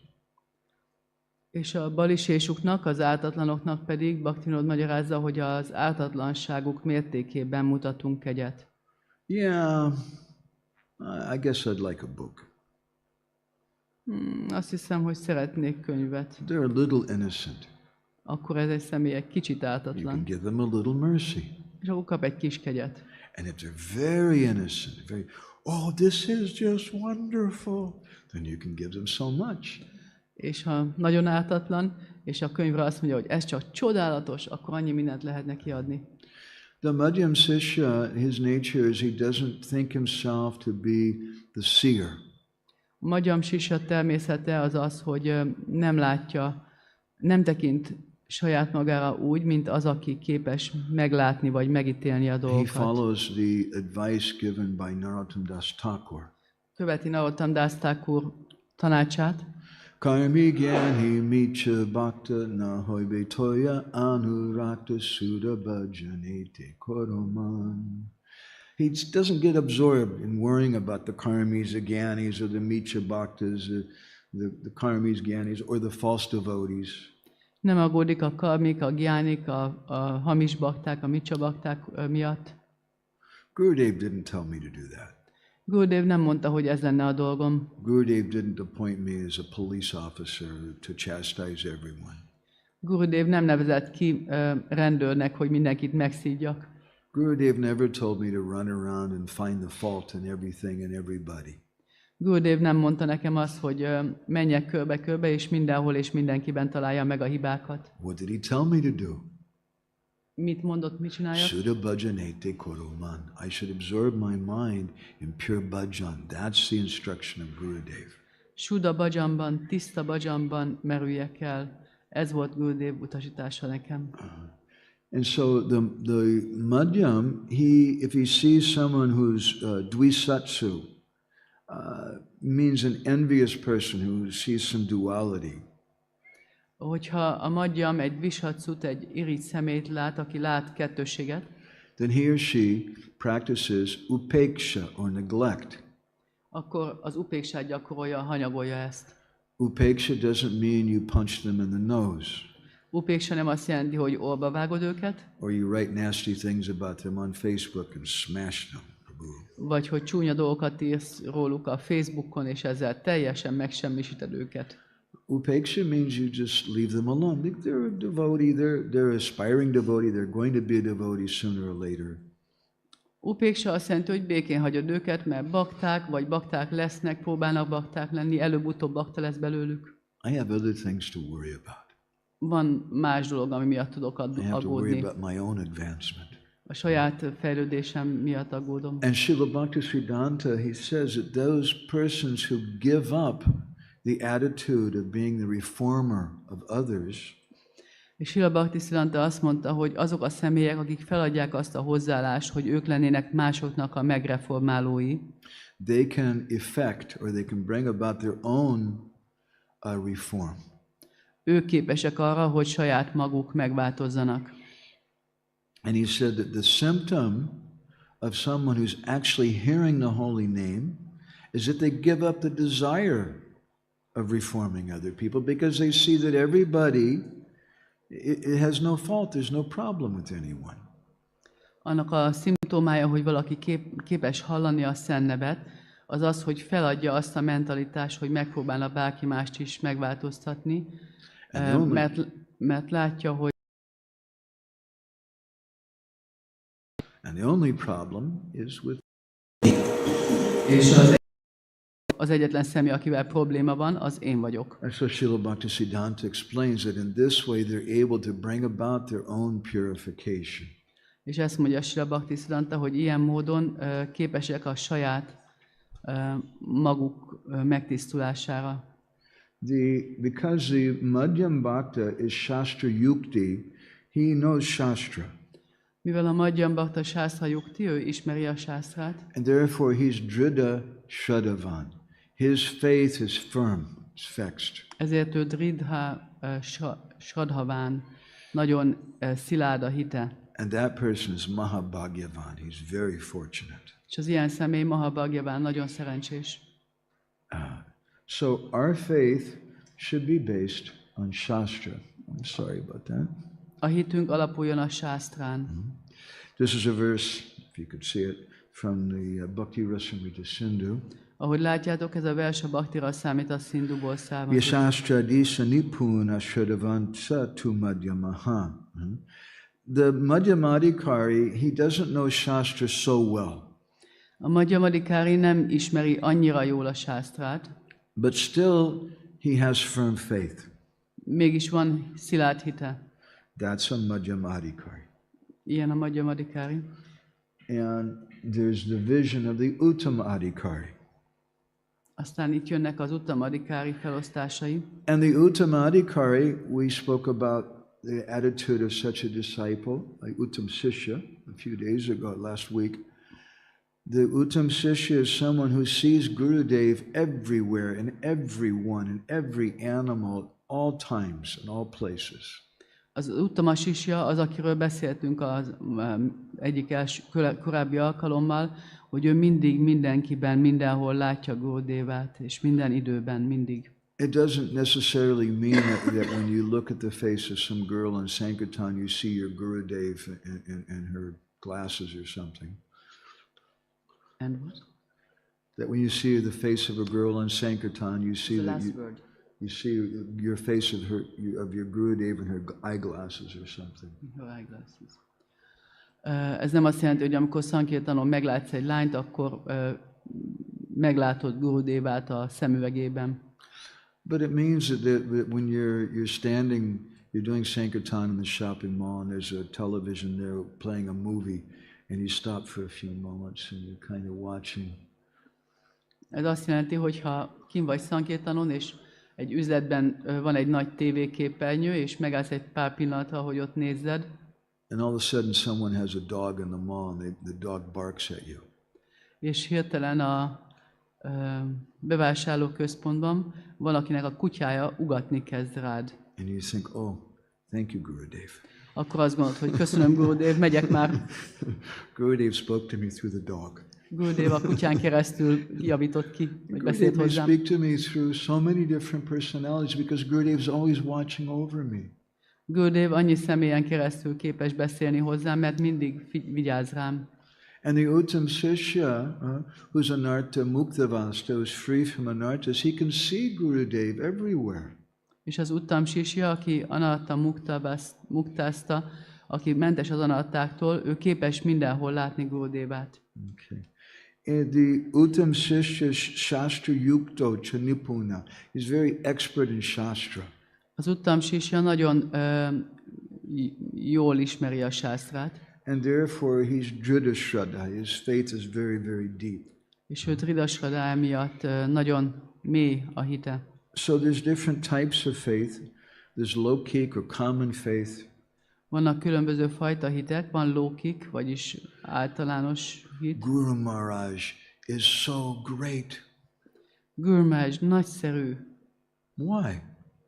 Speaker 2: És a balisésuknak, az ártatlanoknak pedig Bhaktivinoda magyarázza, hogy az ártatlanságuk mértékében mutatunk kegyet.
Speaker 1: Yeah, I guess I'd like a book.
Speaker 2: Azt hiszem, hogy szeretnék könyvet.
Speaker 1: They're a little innocent.
Speaker 2: Akkor ez egy személy egy kicsit
Speaker 1: You
Speaker 2: ártatlan.
Speaker 1: can give them a little mercy.
Speaker 2: És akkor kap egy kis kegyet.
Speaker 1: And if they're very innocent, very, oh, this is just wonderful, then you can give them so much.
Speaker 2: És ha nagyon ártatlan, és a könyvre azt mondja, hogy ez csak csodálatos, akkor annyi mindent lehet neki adni.
Speaker 1: The madhyama-sisya, his nature is he doesn't think himself to be the seer.
Speaker 2: A madhyama-sisya természete az az, hogy nem látja, nem tekint saját magára úgy, mint az, aki képes meglátni vagy megítélni a
Speaker 1: He
Speaker 2: dolgokat.
Speaker 1: follows the advice given by Narottam Das Thakur.
Speaker 2: követi Narottam Das Thakur tanácsát.
Speaker 1: Karmi gyani micha bhakta nahoibe toya anurakta sudha bhajanete koroman. He doesn't get absorbed in worrying about the karmis, the gyanis, or the micha bhaktas, the karmis, gyanis, or the false devotees.
Speaker 2: Nem aggódik a karmik, a gyánik, a hamis bakták, a micsa bakták miatt.
Speaker 1: Gurudev didn't tell me to do that.
Speaker 2: Gurudev nem mondta, hogy ez lenne a dolgom.
Speaker 1: Gurudev didn't appoint me as a police officer to chastise everyone.
Speaker 2: Gurudev nem nevezett ki rendőrnek, hogy mindenkit megszídjak.
Speaker 1: Gurudev never told me to run around and find the fault in everything and everybody.
Speaker 2: Gurudev nem mondta nekem azt, hogy menjek körbe-körbe, és mindenhol és mindenkiben találja meg a hibákat.
Speaker 1: What did he tell me to do?
Speaker 2: Mit mondott, mit csináljak?
Speaker 1: Sudha bhajanete koroman. I should absorb my mind in pure bhajan. That's the instruction of Gurudev.
Speaker 2: Sudha bhajanban, tiszta bhajanban merüljek el. Ez volt Gurudev utasítása nekem.
Speaker 1: And so the madhyam, if he sees someone who's dvisatsu, means an envious person who sees some duality.
Speaker 2: Hogyha a madhyam egy visatsut, egy irigy szemét lát, aki lát kettősséget,
Speaker 1: then he or she practices upeksha or neglect.
Speaker 2: akkor az upéksát gyakorolja, hanyagolja ezt.
Speaker 1: Upeksha doesn't mean you punch them in the nose.
Speaker 2: Upéksa nem azt jelenti, hogy orba vágod őket,
Speaker 1: or you write nasty things about them on Facebook and smash them.
Speaker 2: vagy hogy csúnya dolgokat írsz róluk a Facebookon, és ezzel teljesen megsemmisíted őket.
Speaker 1: Upeksha means you just leave them alone. They're a devotee, they're aspiring devotee, they're going to be a devotee sooner or later.
Speaker 2: Upéksa azt jelenti, hogy békén hagyod őket, mert bakták, vagy bakták lesznek, próbálnak bakták lenni, előbb-utóbb bakta lesz belőlük.
Speaker 1: I have other things to worry about.
Speaker 2: Van más dolog, ami miatt tudok
Speaker 1: I have to worry
Speaker 2: aggódni.
Speaker 1: about my own advancement.
Speaker 2: A saját fejlődésem miatt aggódom.
Speaker 1: And Srila Bhaktisiddhanta, he says that those persons who give up the attitude of being the reformer of others,
Speaker 2: És Srila Bhaktisiddhanta azt mondta, hogy azok a személyek, akik feladják azt a hozzáállást, hogy ők lennének másoknak a megreformálói,
Speaker 1: they can effect or they can bring about their own reform.
Speaker 2: ők képesek arra, hogy saját maguk megváltozzanak.
Speaker 1: And he said that the symptom of someone who's actually hearing the holy name is that they give up the desire of reforming other people because they see that everybody, it has no fault, there's no problem with anyone.
Speaker 2: Annak a szimptomája, hogy valaki képes hallani a Szent nevet, az az, hogy feladja azt a mentalitást, hogy megpróbálna bárki mást is megváltoztatni, mert látja, hogy
Speaker 1: And the only problem is with
Speaker 2: és az egyetlen személy, akivel probléma van, az én vagyok.
Speaker 1: And so Srila Bhaktisiddhanta explains that in this way they're able to bring about their own purification.
Speaker 2: És ezt mondja Srila Bhaktisiddhanta, hogy ilyen módon képesek a saját maguk megtisztulására.
Speaker 1: Because the Madhyam Bhakta is Shastra Yukti, he knows Shastra.
Speaker 2: Mivel a Madhyam Bhakta Shastra Yukti, ő ismeri a Shastrát,
Speaker 1: And therefore he's Dridha Shraddhavan. His faith is firm, it's fixed.
Speaker 2: ezért ő Dridha Shraddhavan, nagyon szilárd a hite.
Speaker 1: And that person is Mahabhagyavan. He's very fortunate.
Speaker 2: És az ilyen személy Mahabhagyavan nagyon szerencsés.
Speaker 1: So our faith should be based on Shastra. I'm sorry about that.
Speaker 2: A hitünk alapuljon a Shastrán.
Speaker 1: This is a verse, if you could see it, from the Bhakti Rasamrita Sindhu.
Speaker 2: Ahogy látjátok, ez a vers a Bhakti Rasamrita Sindhuból származik.
Speaker 1: Yashastra disa nipuna shradavanta tu madhyamaha. The Madhyamadikari, he doesn't know Shastra so well.
Speaker 2: A Madhyamadikari nem ismeri annyira jól a Shastrát,
Speaker 1: But still, he has firm faith.
Speaker 2: mégis van szilárd hite.
Speaker 1: That's a Madhyamadikari.
Speaker 2: Ilyen a Madhyamadikari.
Speaker 1: And there's the vision of the uttama-adhikari.
Speaker 2: Aztán itt jönnek az uttama-adhikari felosztásai.
Speaker 1: And the uttama-adhikari, we spoke about the attitude of such a disciple, like Uttam Sisya, a few days ago, last week. The uttam sishya is someone who sees Gurudev everywhere, in everyone, in every animal, all times, in all places.
Speaker 2: Az uttama-sisya az, akiről beszéltünk az egyik korábbi alkalommal, hogy ő mindig mindenkiben, mindenhol látja Gurudevát, és minden időben, mindig.
Speaker 1: It doesn't necessarily mean that when you look at the face of some girl in Sankirtan, you see your Gurudev in her glasses or something.
Speaker 2: And what?
Speaker 1: That when you see the face of a girl in Sankirtan, you see that you see your face of your Gurudev in her eyeglasses or something.
Speaker 2: Her eyeglasses. Ez nem azt jelenti, hogy amikor Sankirtanon meglátsz egy lányt, akkor meglátod Gurudevát a szemüvegében.
Speaker 1: But it means that when you're standing, you're doing Sankirtan in the shopping mall, and there's a television there playing a movie, and you stop for a few moments and you're kind of watching.
Speaker 2: Ez azt jelenti, hogy ha kint vagy Sankirtanon, és egy üzletben van egy nagy tévéképernyő, és megállsz egy pár pillanatra, hogy ott nézzed.
Speaker 1: And all of a sudden someone has a dog in the mall, and the dog barks at you.
Speaker 2: És hirtelen a bevásárlóközpontban valakinek a kutyája ugatni kezd rád.
Speaker 1: And you think, oh, thank you, Gurudev.
Speaker 2: Akkor azt gondolod, hogy köszönöm, Gurudev, megyek már.
Speaker 1: Gurudev spoke to me through the dog.
Speaker 2: Gurudev a kutyán keresztül javított ki, hogy beszélt hozzám.
Speaker 1: Gurudev speak to me through so many different personalities because Gurudev is always watching over me.
Speaker 2: Gurudev annyi személyen keresztül képes beszélni hozzám, mert mindig vigyáz rám.
Speaker 1: And the uttam sishya, who's anarta-mukha, who's free from anartas, he can see Gurudev everywhere.
Speaker 2: És az uttam-sisya, aki anarta-muktázta, aki mentes az anartáktól, ő képes mindenhol látni Gurudevát.
Speaker 1: Okay. And the uttam sishya shastra yukto chanipuna. He's very expert in shastra.
Speaker 2: Az uttam-sisya nagyon jól ismeri a sásztrát.
Speaker 1: And therefore he's dridashraddha. His faith is very, very deep.
Speaker 2: És ő dridashraddha miatt nagyon mély a hite.
Speaker 1: So there's different types of faith. There's lokik or common faith.
Speaker 2: Vannak különböző fajta hitek, van lokik, vagyis általános hit.
Speaker 1: Guru Maharaj is so great.
Speaker 2: Guru Maharaj nagyszerű.
Speaker 1: Why?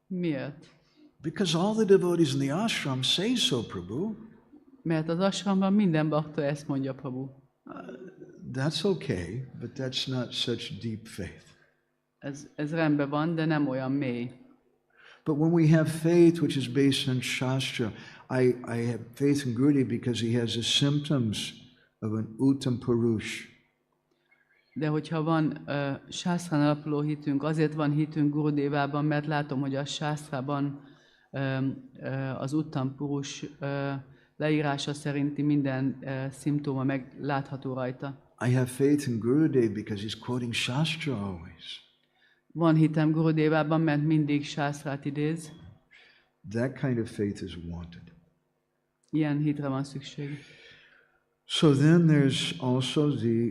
Speaker 2: Miért?
Speaker 1: Because all the devotees in the ashram say so, Prabhu.
Speaker 2: Mert az ashramban minden bakta ezt mondja, Prabhu.
Speaker 1: That's okay, but that's not such deep faith.
Speaker 2: Ez rendben van, de nem olyan mély.
Speaker 1: But when we have faith which is based on Shastra, I have faith in Gurudev because he has the symptoms of an uttam purush.
Speaker 2: De hogyha van sásztrán alapuló hitünk, azért van hitünk Gurudevában, mert látom, hogy a sásztrában az uttam purush leírása szerinti minden szimptóma meglátható rajta.
Speaker 1: I have faith in Gurudev because he's quoting Shastra always.
Speaker 2: Van hitem Gurudevában, mert mindig sásztrát idéz.
Speaker 1: That kind of faith is wanted.
Speaker 2: Ilyen hitre van szükség.
Speaker 1: So then there's also the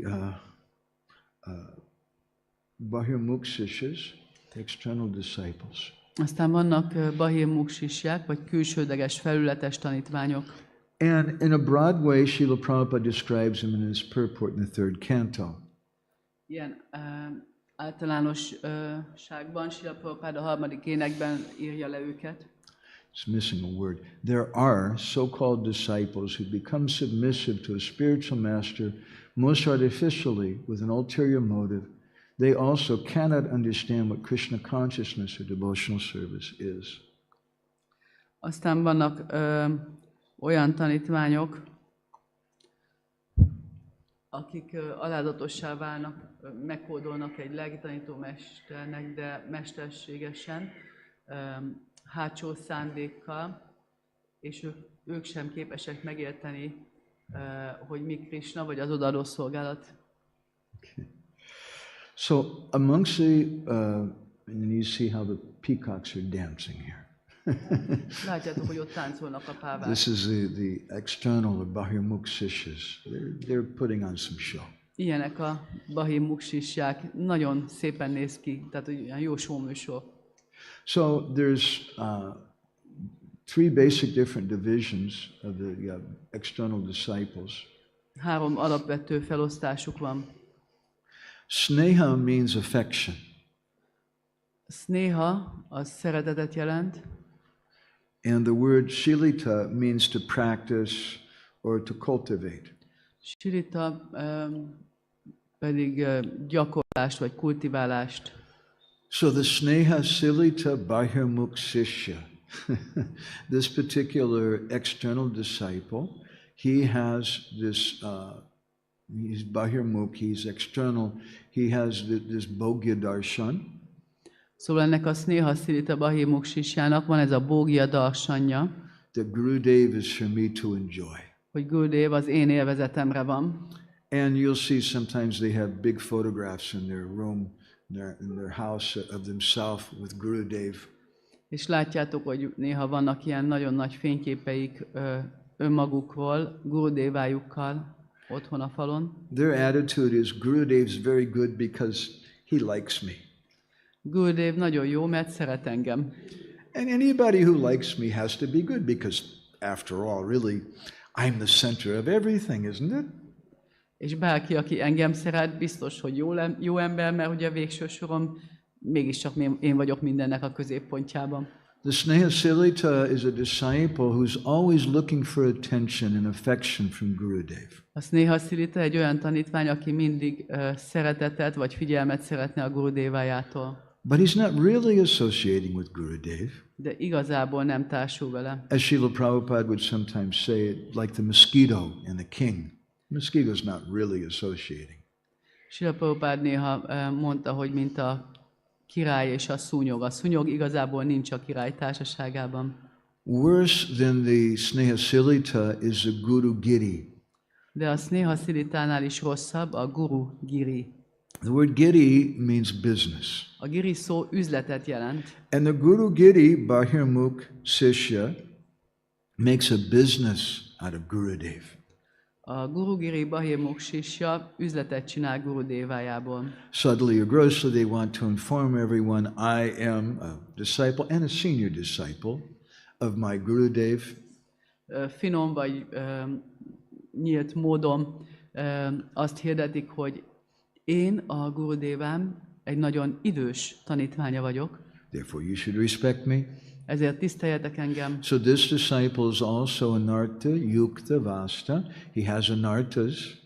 Speaker 1: bahirmukha-sisyas, the external disciples.
Speaker 2: Aztán vannak bahirmukha-sisyák, vagy külsődleges felületes tanítványok.
Speaker 1: And in a broad way, Srila Prabhupada describes them in his purport in the third canto.
Speaker 2: Ilyen általánosságban Srila Prabhupada a harmadik énekben írja le őket.
Speaker 1: It's missing a word. There are so-called disciples who become submissive to a spiritual master most artificially with an ulterior motive. They also cannot understand what Krishna consciousness or devotional service is.
Speaker 2: Aztán vannak olyan tanítványok, akik alázatossá válnak, meghódolnak egy lelkitanító mesternek, de mesterségesen, hátsó szándékkal, és ők sem képesek megérteni, hogy mi Krishna, vagy az odaadó szolgálat.
Speaker 1: Okay. So amongst the, and you see how the peacocks are dancing here.
Speaker 2: Látjátok, hogy ott táncolnak a pávák.
Speaker 1: This is the external, the bahirmukha-sisyas. They're putting on some show.
Speaker 2: Ilyenek a bahirmukha-sisyák, nagyon szépen néz ki, tehát olyan jó showműsor.
Speaker 1: So there's three basic different divisions of the external disciples.
Speaker 2: Három alapvető felosztásuk van.
Speaker 1: Sneha means affection.
Speaker 2: Sneha az szeretetet jelent,
Speaker 1: And the word silita means to practice or to cultivate.
Speaker 2: silita pedig gyakorlást vagy kultiválást.
Speaker 1: So the sneha-silita bahirmukha-sisyas, this particular external disciple, he has this, he's bahirmukh, he's external, he has this bhogya darshan.
Speaker 2: Szóval ennek a sneha-silita bahirmukha-sisjának van ez a bhogya darsanja,
Speaker 1: That Gurudev is for me to enjoy.
Speaker 2: hogy Gurudev az én élvezetemre van.
Speaker 1: And you'll see sometimes they have big photographs in their room, in their house of themselves with Gurudev.
Speaker 2: És látjátok, hogy néha vannak ilyen nagyon nagy fényképeik önmagukról, Gurudévájukkal otthon a falon.
Speaker 1: Their attitude is Gurudev's very good because he likes me.
Speaker 2: Gurudev nagyon jó, mert szeret engem.
Speaker 1: And anybody who likes me has to be good because after all, really, I'm the center of everything, isn't it?
Speaker 2: És bárki, aki engem szeret, biztos, hogy jó ember, mert ugye végső soron mégiscsak én vagyok mindennek a középpontjában.
Speaker 1: The sneha-silita is a disciple who's always looking for attention and affection from Gurudev.
Speaker 2: A sneha-silita egy olyan tanítvány, aki mindig szeretetet vagy figyelmet szeretne a Gurudévájától.
Speaker 1: But he's not really associating with Gurudev.
Speaker 2: De igazából nem társul vele.
Speaker 1: As Srila Prabhupada would sometimes say it, like the mosquito and the king. The mosquito's not really associating.
Speaker 2: Srila Prabhupada néha mondta, hogy mint a király és a szúnyog. A szúnyog igazából nincs a király társaságában.
Speaker 1: Worse than the sneha-silita is the guru-giri.
Speaker 2: De a sneha-silitánál is rosszabb a guru-giri.
Speaker 1: The word giri means business.
Speaker 2: A giri szó üzletet jelent.
Speaker 1: And the guru-giri, bahirmukha-sisyas, makes a business out of Gurudev.
Speaker 2: A guru-giri bahirmukha-sisyas üzletet csinál Gurudévájából.
Speaker 1: Subtly or grossly, they want to inform everyone, I am a disciple and a senior disciple of my Gurudev.
Speaker 2: Finom vagy nyílt módon azt hirdetik, hogy én a Gurudévám egy nagyon idős tanítványa vagyok.
Speaker 1: Therefore you should respect me.
Speaker 2: Ezért tiszteljetek engem.
Speaker 1: So this disciple is also anartha, yukta, vasta. He has anarthas.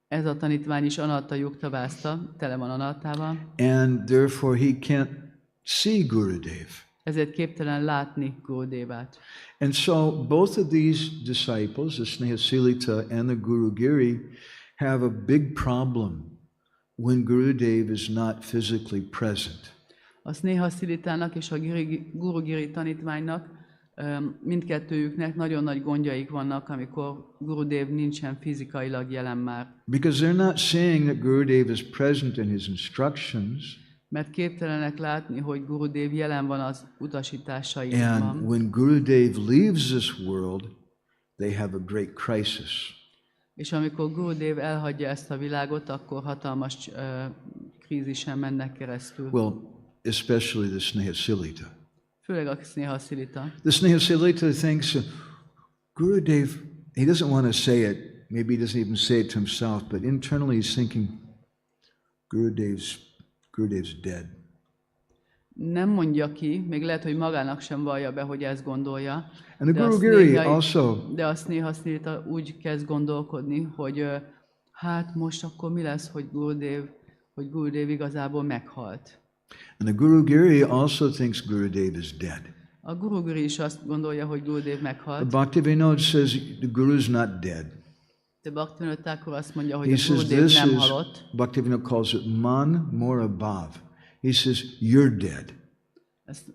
Speaker 2: Ez a tanítvány is anatta, yukta, vasta, tele van anattával.
Speaker 1: And therefore he can't see Gurudev.
Speaker 2: Ezért képtelen látni Gurudévát.
Speaker 1: And so both of these disciples, the sneha-silita and the guru-giri, have a big problem when Gurudev is not physically present.
Speaker 2: A sneha-silitának és a guru-giri tanítványnak mindkettőjüknek nagyon nagy gondjaik vannak, amikor Gurudev nincsen fizikailag jelen már.
Speaker 1: Because they're not saying that Gurudev is present in his instructions.
Speaker 2: Mert képtelenek látni, hogy Gurudev jelen van az utasításaiban.
Speaker 1: And when Gurudev leaves this world, they have a great crisis.
Speaker 2: És amikor Gurudev elhagyja ezt a világot, akkor hatalmas krízisen mennek keresztül.
Speaker 1: Well, especially the sneha-silita.
Speaker 2: Főleg a sneha-silita.
Speaker 1: The sneha-silita thinks Gurudev, he doesn't want to say it, maybe he doesn't even say it to himself, but internally he's thinking, Gurudev's dead.
Speaker 2: Nem mondja ki, még lehet, hogy magának sem vallja be, hogy ezt gondolja.
Speaker 1: And the guru-giri also.
Speaker 2: De a sneha-silita úgy kezd gondolkodni, hogy hát most akkor mi lesz, hogy Gurudev igazából meghalt.
Speaker 1: And the guru-giri also thinks Gurudev is dead.
Speaker 2: A guru-giri is azt gondolja, hogy Gurudev meghalt.
Speaker 1: Bhaktivinoda says the guru is not dead.
Speaker 2: De Bhaktivinoda Thakur azt mondja, hogy
Speaker 1: He
Speaker 2: a
Speaker 1: says
Speaker 2: Gurudev
Speaker 1: this
Speaker 2: nem
Speaker 1: is,
Speaker 2: halott.
Speaker 1: Bhaktivinoda calls it man murabhav. He says, you're dead.
Speaker 2: Ezt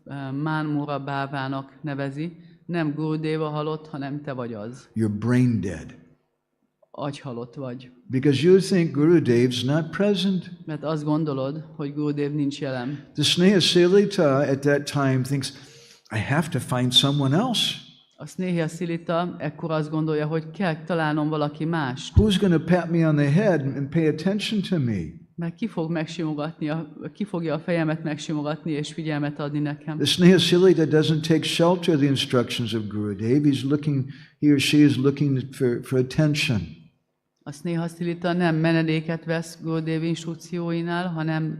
Speaker 2: Man Murabhávának nevezi. Nem Gurudeva halott, hanem te vagy az.
Speaker 1: You're brain dead.
Speaker 2: Agyhalott vagy.
Speaker 1: Because you think Gurudev's not present.
Speaker 2: Mert azt gondolod, hogy Gurudev nincs jelen.
Speaker 1: The sneha-silita at that time thinks, I have to find someone else.
Speaker 2: A sneha-silita ekkor azt gondolja, hogy kell találnom valaki mást.
Speaker 1: Who's going to pat me on the head and pay attention to me?
Speaker 2: Mert ki fogja a fejemet megsimogatni és figyelmet adni nekem.
Speaker 1: The sneha-silita doesn't take shelter of the instructions of Gurudev. He or she is looking for attention.
Speaker 2: A sneha-silita nem menedéket vesz Gurudev instrukcióinál, hanem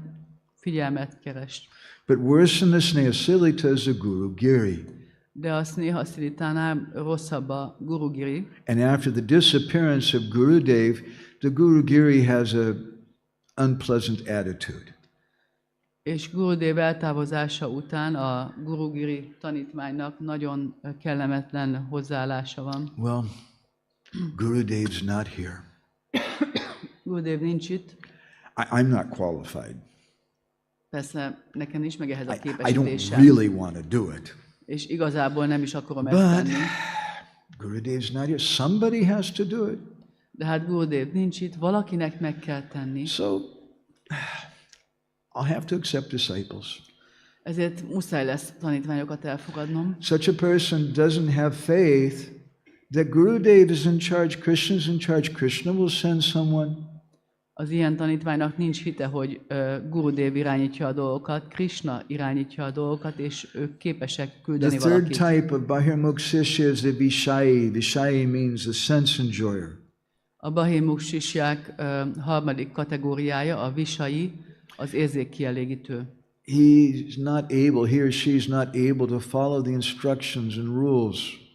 Speaker 2: figyelmet keres.
Speaker 1: But worse than the sneha-silita is the guru-giri.
Speaker 2: De a sneha-silitánál rosszabb a guru-giri.
Speaker 1: And after the disappearance of Gurudev, the guru-giri has a unpleasant attitude.
Speaker 2: És Gurudev eltávozása után a guru-giri tanítványnak nagyon kellemetlen hozzáállása van.
Speaker 1: Well, Gurudev's not here.
Speaker 2: Gurudev nincs itt.
Speaker 1: I'm not qualified.
Speaker 2: Persze nekem nincs meg ehhez a
Speaker 1: I don't
Speaker 2: képesítésem.
Speaker 1: really want to do it.
Speaker 2: És igazából nem is akarom ezt
Speaker 1: But
Speaker 2: tenni.
Speaker 1: Gurudev's not here. Somebody has to do it.
Speaker 2: De hát Gurudev nincs itt, valakinek meg kell tenni.
Speaker 1: So I'll have to accept disciples.
Speaker 2: Ezért muszáj lesz tanítványokat elfogadnom.
Speaker 1: Such a person doesn't have faith that Gurudev is in charge, Krishna is in charge, Krishna will send someone.
Speaker 2: Az ilyen tanítványnak nincs hite, hogy Gurudev irányítja a dolgokat, Krishna irányítja a dolgokat, és ők képesek
Speaker 1: The
Speaker 2: küldeni
Speaker 1: third
Speaker 2: valakit.
Speaker 1: type of bahirmukha-sisyas is the visayi. Visayi means the sense enjoyer.
Speaker 2: A bahirmukha-sisyák harmadik kategóriája, a visayi, az érzékkielégítő.
Speaker 1: He or she is not able to follow the instructions and rules.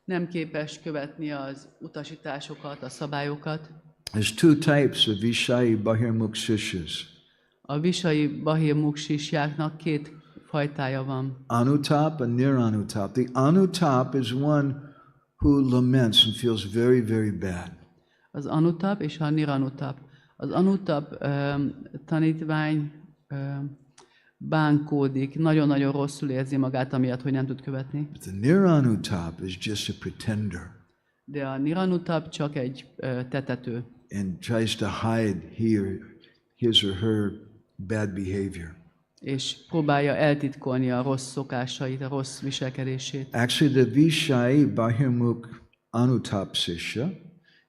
Speaker 2: Nem képes követni az utasításokat, a szabályokat.
Speaker 1: There's two types of visayi bahirmukha-sisyas.
Speaker 2: A visayi bahirmukha-sisyáknak két fajtája van.
Speaker 1: Anutapa and niranutapa. The anutapa is one who laments and feels very, very bad.
Speaker 2: Az anutap és a niranutap. Az anutap tanítvány bánkódik, nagyon-nagyon rosszul érzi magát, amiatt, hogy nem tud követni.
Speaker 1: But the niranutapa is just a pretender
Speaker 2: De a niranutap csak egy tetető,
Speaker 1: and tries to hide his or her bad behavior.
Speaker 2: és próbálja eltitkolni a rossz szokásait, a rossz viselkedését.
Speaker 1: Actually, the visayi bahirmukha anutapa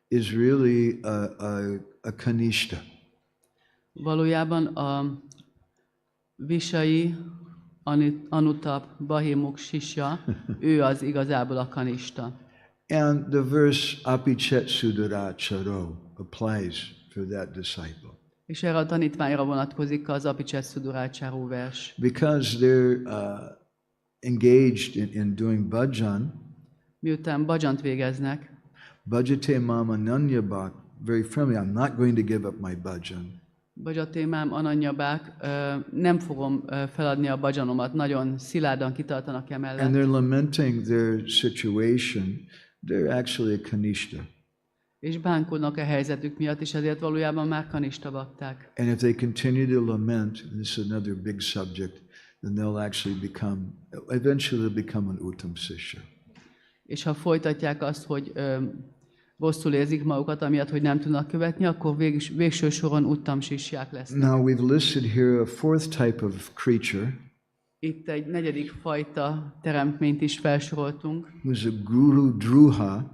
Speaker 1: is really a kanistha.
Speaker 2: Valójában a visayi anutap bahirmukha-sisya, ő az igazából a kanistha.
Speaker 1: And the verse apichet suduracharo applies for that disciple.
Speaker 2: És erre a tanítványra vonatkozik az apichet suduracharo vers.
Speaker 1: Because they're engaged in doing bhajan,
Speaker 2: Miután bhajant végeznek,
Speaker 1: bhajate mam ananyabhak, very firmly, I'm not going to give up my bhajan.
Speaker 2: bhajatémám, ananyabák, nem fogom feladni a bhajanomat, nagyon szilárdan kitartanak
Speaker 1: And
Speaker 2: emellett.
Speaker 1: they're lamenting their situation. They're actually a kanistha.
Speaker 2: És bánkodnak a helyzetük miatt, és ezért valójában már kanistha bakták.
Speaker 1: And if they continue to lament, and this is another big subject, then they'll actually eventually they'll become an uttama-sisya.
Speaker 2: És ha folytatják azt, hogy rosszul érzik magukat, amiatt, hogy nem tudnak követni, akkor végső soron uttama-sisyák lesznek.
Speaker 1: Now we've listed here a fourth type of creature,
Speaker 2: Itt egy negyedik fajta teremtményt is felsoroltunk,
Speaker 1: who's a guru-drohi,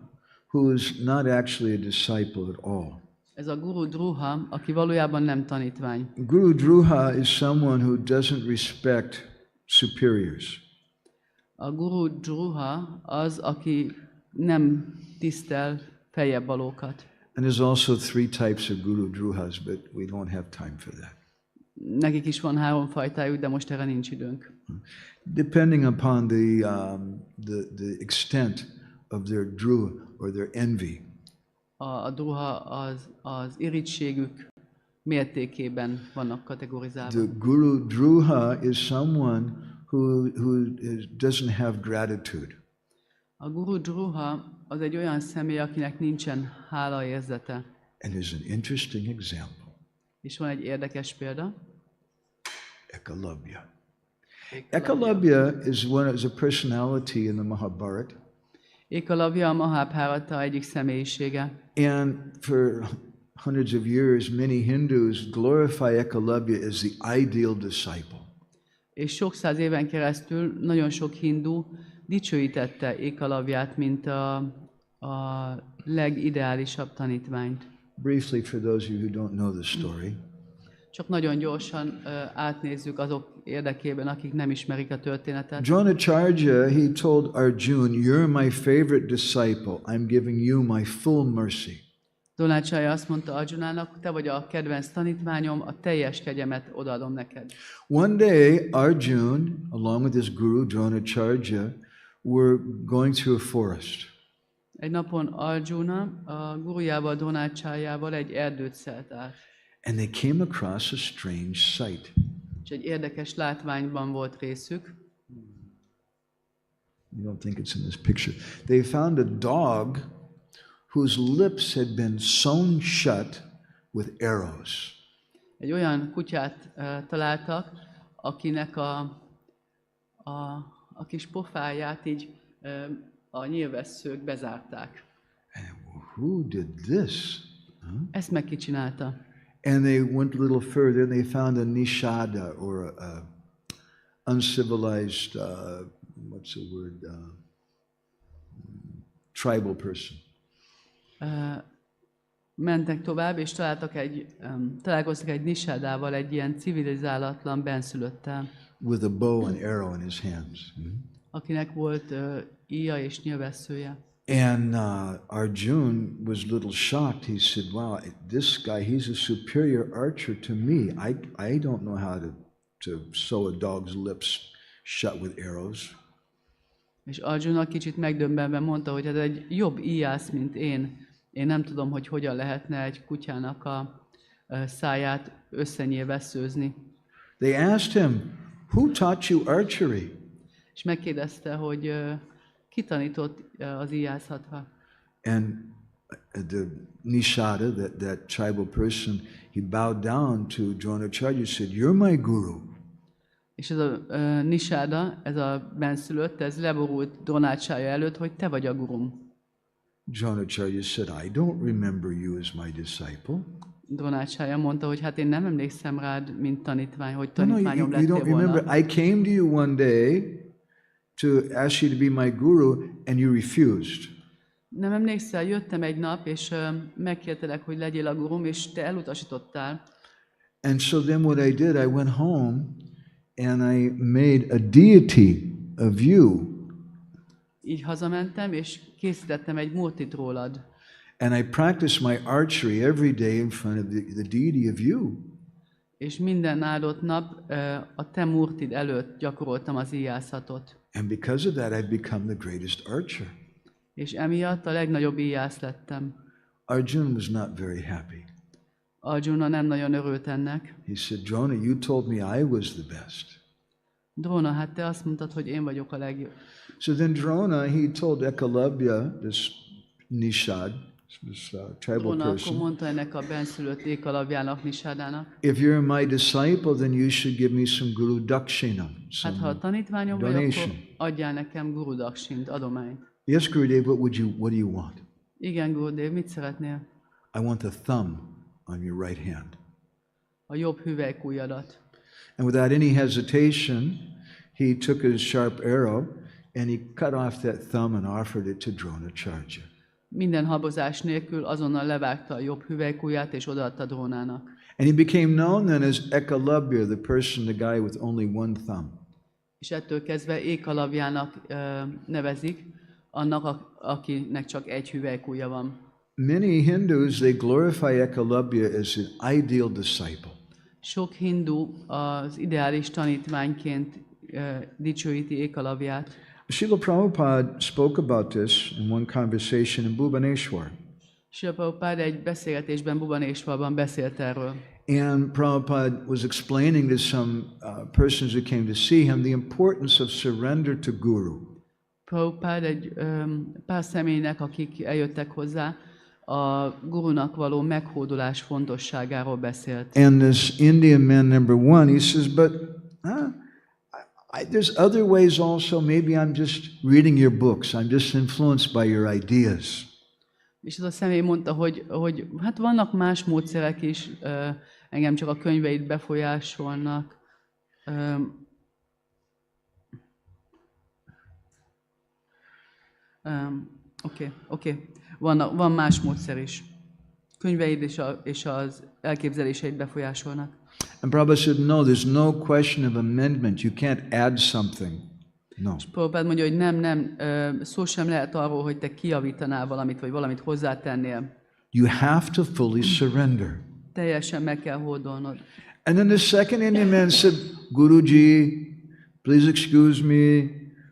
Speaker 1: who is not actually a disciple at all.
Speaker 2: ez a guru-drohi, aki valójában nem tanítvány.
Speaker 1: Guru-drohi is someone who doesn't respect superiors.
Speaker 2: A guru-drohi az, aki nem tisztel feljebb valókat.
Speaker 1: And there's also three types of guru-drohis, but we don't have time for that.
Speaker 2: Nekik is van három fajtájuk, de most erre nincs időnk.
Speaker 1: Depending upon the extent of their druha or their envy.
Speaker 2: A druha az irítségük mértékében vannak kategorizálva.
Speaker 1: The guru-drohi is someone who doesn't have gratitude.
Speaker 2: A guru-drohi az egy olyan személy, akinek nincsen hálaérzete.
Speaker 1: And there's an interesting example.
Speaker 2: És van egy érdekes példa.
Speaker 1: Ekalavya. Ekalavya is a personality in the Mahabharata.
Speaker 2: Ekalavya a Mahabharata egyik személyisége.
Speaker 1: And for hundreds of years, many Hindus glorify Ekalavya as the ideal disciple.
Speaker 2: És sok száz éven keresztül nagyon sok hindu dicsőítette Ekalavyát, mint a legideálisabb tanítványt.
Speaker 1: Briefly, for those of you who don't know the story,
Speaker 2: Csak nagyon gyorsan átnézzük azok érdekében, akik nem ismerik a történetet.
Speaker 1: Dronacharya, he told Arjuna, "You're my favorite disciple. I'm giving you my full mercy."
Speaker 2: Drónácsája azt mondta Arjunának, te vagy a kedvenc tanítványom, a teljes kegyemet odaadom neked.
Speaker 1: One day, Arjun, along with his guru Dronacharya, were going through a forest.
Speaker 2: Egy napon Arjuna a gurujával, Drónácsájával egy erdőt szelt át.
Speaker 1: And they came across a strange sight.
Speaker 2: És egy érdekes látványban volt részük.
Speaker 1: You don't think it's in this picture. They found a dog whose lips had been sewn shut with arrows.
Speaker 2: Egy olyan kutyát találtak, akinek a kis pofáját így a nyilvesszők bezárták.
Speaker 1: And who did this?
Speaker 2: Ezt meg ki csinálta?
Speaker 1: And they went a little further and they found a nishada, or a uncivilized, what's the word, tribal person.
Speaker 2: Mentek tovább, és találkoztak egy nisádával, egy ilyen civilizálatlan benszülöttel,
Speaker 1: with a bow and arrow in his hands.
Speaker 2: akinek volt íja és nyilvesszője.
Speaker 1: And Arjun was a little shocked. He said, wow, this guy, he's a superior archer to me. I don't know how to sew a dog's lips shut with arrows.
Speaker 2: És Arjuna kicsit megdöbbenve mondta, hogy ez egy jobb íjász, mint én. Én nem tudom, hogy hogyan lehetne egy kutyának a száját összenyilvesszőzni.
Speaker 1: They asked him, who taught you archery?
Speaker 2: És megkérdezte, hogy ki tanított az íjászatra.
Speaker 1: And the nishada, that tribal person, he bowed down to Dronacharya and said, you're my guru.
Speaker 2: És ez a nisáda, ez a benszülött, ez leborult Drónácsája előtt, hogy te vagy a gurum.
Speaker 1: Dronacharya said, I don't remember you as my disciple.
Speaker 2: Drónácsája mondta, hogy hát én nem emlékszem rád, mint tanítvány, hogy
Speaker 1: No,
Speaker 2: tanítványom
Speaker 1: you don't
Speaker 2: lettél volna.
Speaker 1: remember. I came to you one day to ask you to be my guru, and you refused.
Speaker 2: Nem emlékszel, jöttem egy nap, és megkértelek, hogy legyél a gurum, és te elutasítottál.
Speaker 1: And so then what I did, I went home and I made a deity of you.
Speaker 2: Így hazamentem, és készítettem egy murtit rólad.
Speaker 1: And I practiced my archery every day in front of the deity of you.
Speaker 2: És minden áldott nap a te murtid előtt gyakoroltam az íjászatot.
Speaker 1: And because of that, I've become the greatest archer.
Speaker 2: És emiatt a legnagyobb íjász lettem.
Speaker 1: Arjun was not very happy.
Speaker 2: Arjuna nem nagyon örült ennek.
Speaker 1: He said, Drona, you told me I was the best.
Speaker 2: Dróna, hát te azt mondtad, hogy én vagyok a legjobb.
Speaker 1: So then Drona, he told Ekalavya, this nishad, this tribal
Speaker 2: Dróna akkor
Speaker 1: person,
Speaker 2: mondta ennek a benszülött ékalavjának, nisádának.
Speaker 1: if you're my disciple, then you should give me some guru dakshina,
Speaker 2: Hát ha a
Speaker 1: some
Speaker 2: tanítványom vagy,
Speaker 1: donation.
Speaker 2: akkor adjál nekem guru-daksint, adományt.
Speaker 1: Yes, Gurudev, what do you want?
Speaker 2: Igen, Gurudev, mit szeretnél?
Speaker 1: I want the thumb on your right hand.
Speaker 2: A jobb hüvelykujjadat.
Speaker 1: And without any hesitation, he took his sharp arrow and he cut off that thumb and offered it to Dronacharya.
Speaker 2: Minden habozás nélkül azonnal levágta a jobb hüvelykujját és odaadta Drónának.
Speaker 1: And he became known then as Ekalavya, the person, the guy with only one thumb.
Speaker 2: És ettől kezdve ékalavjának nevezik, annak, akinek csak egy hüvelykujja van.
Speaker 1: Many Hindus, they glorify Ekalavya as an ideal disciple.
Speaker 2: Sok hindu az ideális tanítványként dicsőíti ékalavját.
Speaker 1: Srila Prabhupada spoke about this in one conversation in Bhubaneswar.
Speaker 2: Srila Prabhupada egy beszélgetésben Bhubaneswarban beszélt erről.
Speaker 1: And Prabhupada was explaining to some persons who came to see him the importance of surrender to Guru.
Speaker 2: Prabhupada egy pár személynek, akik eljöttek hozzá, a gurunak való meghódolás fontosságáról beszélt.
Speaker 1: And this Indian man, number one, he says, but there's other ways also. Maybe I'm just reading your books. I'm just influenced by your ideas.
Speaker 2: És az a személy mondta, hogy hát vannak más módszerek is, engem csak a könyveid befolyásolnak. Oké. Van más módszer is. Könyveid és az elképzeléseid befolyásolnak.
Speaker 1: And Prabhupada said, no, there's no question of amendment. You can't add something. No.
Speaker 2: És Prabhupada mondja, hogy nem, szó sem lehet arról, hogy te kijavítanál valamit, vagy valamit hozzátennél.
Speaker 1: You have to fully surrender.
Speaker 2: Teljesen meg kell hódolnod.
Speaker 1: And then the second Indian man said, Guruji, please excuse me,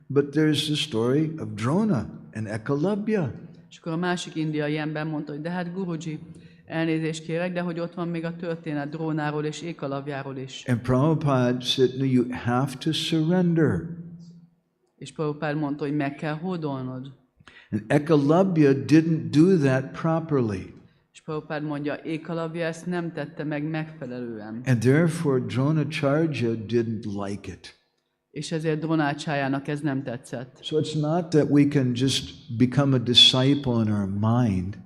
Speaker 1: but there's the story of Drona and Eklavya.
Speaker 2: És akkor a másik indiai ember mondta, hogy de hát Guruji, elnézést kérek, de hogy ott van még a történet Drónáról és Ekalavjáról is.
Speaker 1: And Prabhupada said, no, you have to surrender.
Speaker 2: És Prabhupád mondta, hogy meg kell hódolnod.
Speaker 1: And Ekalavya didn't do that properly.
Speaker 2: És Prabhupád mondja, Ekalavya ezt nem tette meg megfelelően.
Speaker 1: And therefore Dronacharya didn't like it.
Speaker 2: És ezért Drónácsájának ez nem tetszett.
Speaker 1: So it's not that we can just become a disciple in our mind.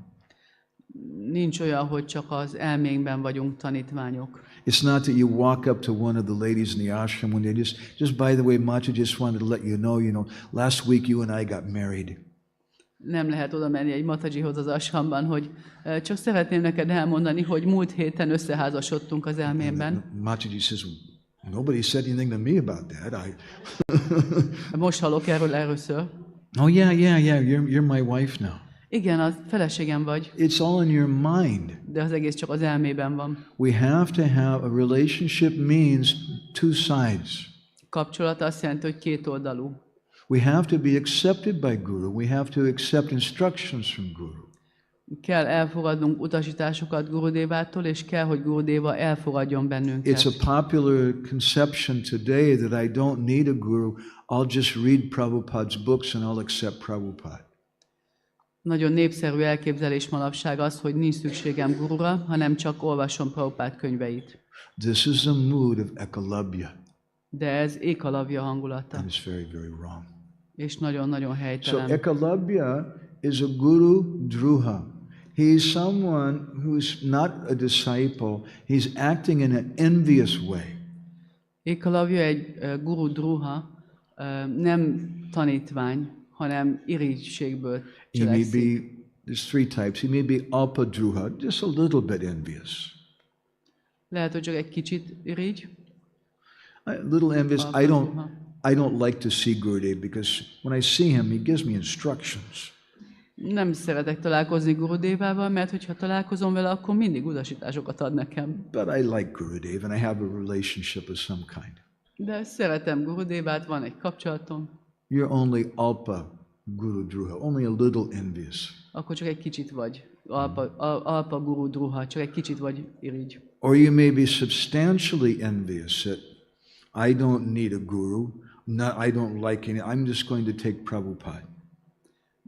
Speaker 2: Nincs olyan, hogy csak az elménkben vagyunk tanítványok.
Speaker 1: It's not that you walk up to one of the ladies in the ashram when they just by the way, Mata, just wanted to let you know, last week you and I got married.
Speaker 2: Nem lehet oda menni egy Matajihoz az ashramban, hogy csak szeretném neked elmondani, hogy múlt héten összeházasodtunk az elmémben.
Speaker 1: Mataji says, nobody said anything to me about that.
Speaker 2: Most hallok erről először.
Speaker 1: Oh yeah, you're my wife now.
Speaker 2: Igen, az feleségem vagy.
Speaker 1: It's all in your mind.
Speaker 2: De az egész csak az elmében van.
Speaker 1: We have to have a relationship means two sides.
Speaker 2: Kapcsolat azt jelenti, hogy kétoldalú.
Speaker 1: We have to be accepted by Guru. We have to accept instructions from Guru.
Speaker 2: Kell elfogadnunk utasításokat Gurudevától, és kell, hogy Gurudeva elfogadjon bennünket.
Speaker 1: It's a popular conception today that I don't need a guru. I'll just read Prabhupada's books and I'll accept Prabhupada.
Speaker 2: Nagyon népszerű elképzelés manapság az, hogy nincs szükségem gurura, hanem csak olvasom Prabhupád könyveit.
Speaker 1: This is the mood of Ekalavya.
Speaker 2: De ez Ekalavya hangulata.
Speaker 1: And it's very, very wrong.
Speaker 2: És nagyon-nagyon
Speaker 1: So
Speaker 2: helytelen.
Speaker 1: Ekalavya is a guru-drohi. He's someone who's not a disciple. He's acting in an envious way.
Speaker 2: Ekalavya egy guru-drohi, nem tanítvány, hanem irigységből
Speaker 1: He may
Speaker 2: cselekszik.
Speaker 1: be, there's three types. He may be alpa-drohi, just a little bit envious.
Speaker 2: Lehet, hogy csak egy kicsit irigy.
Speaker 1: A little envious. I don't like to see Gurudev because when I see him, he gives me instructions.
Speaker 2: Nem szeretek találkozni Gurudevával, mert hogyha találkozom vele, akkor mindig utasításokat ad nekem.
Speaker 1: But I like Gurudev and I have a relationship of some kind.
Speaker 2: De szeretem Gurudevát, van egy kapcsolatom.
Speaker 1: You're only alpa guru-drohi, only a little envious.
Speaker 2: Akkor csak egy kicsit vagy alpa guru-drohi, csak egy kicsit vagy irigy.
Speaker 1: Or you may be substantially envious that I don't need a guru, I don't like any, I'm just going to take Prabhupada.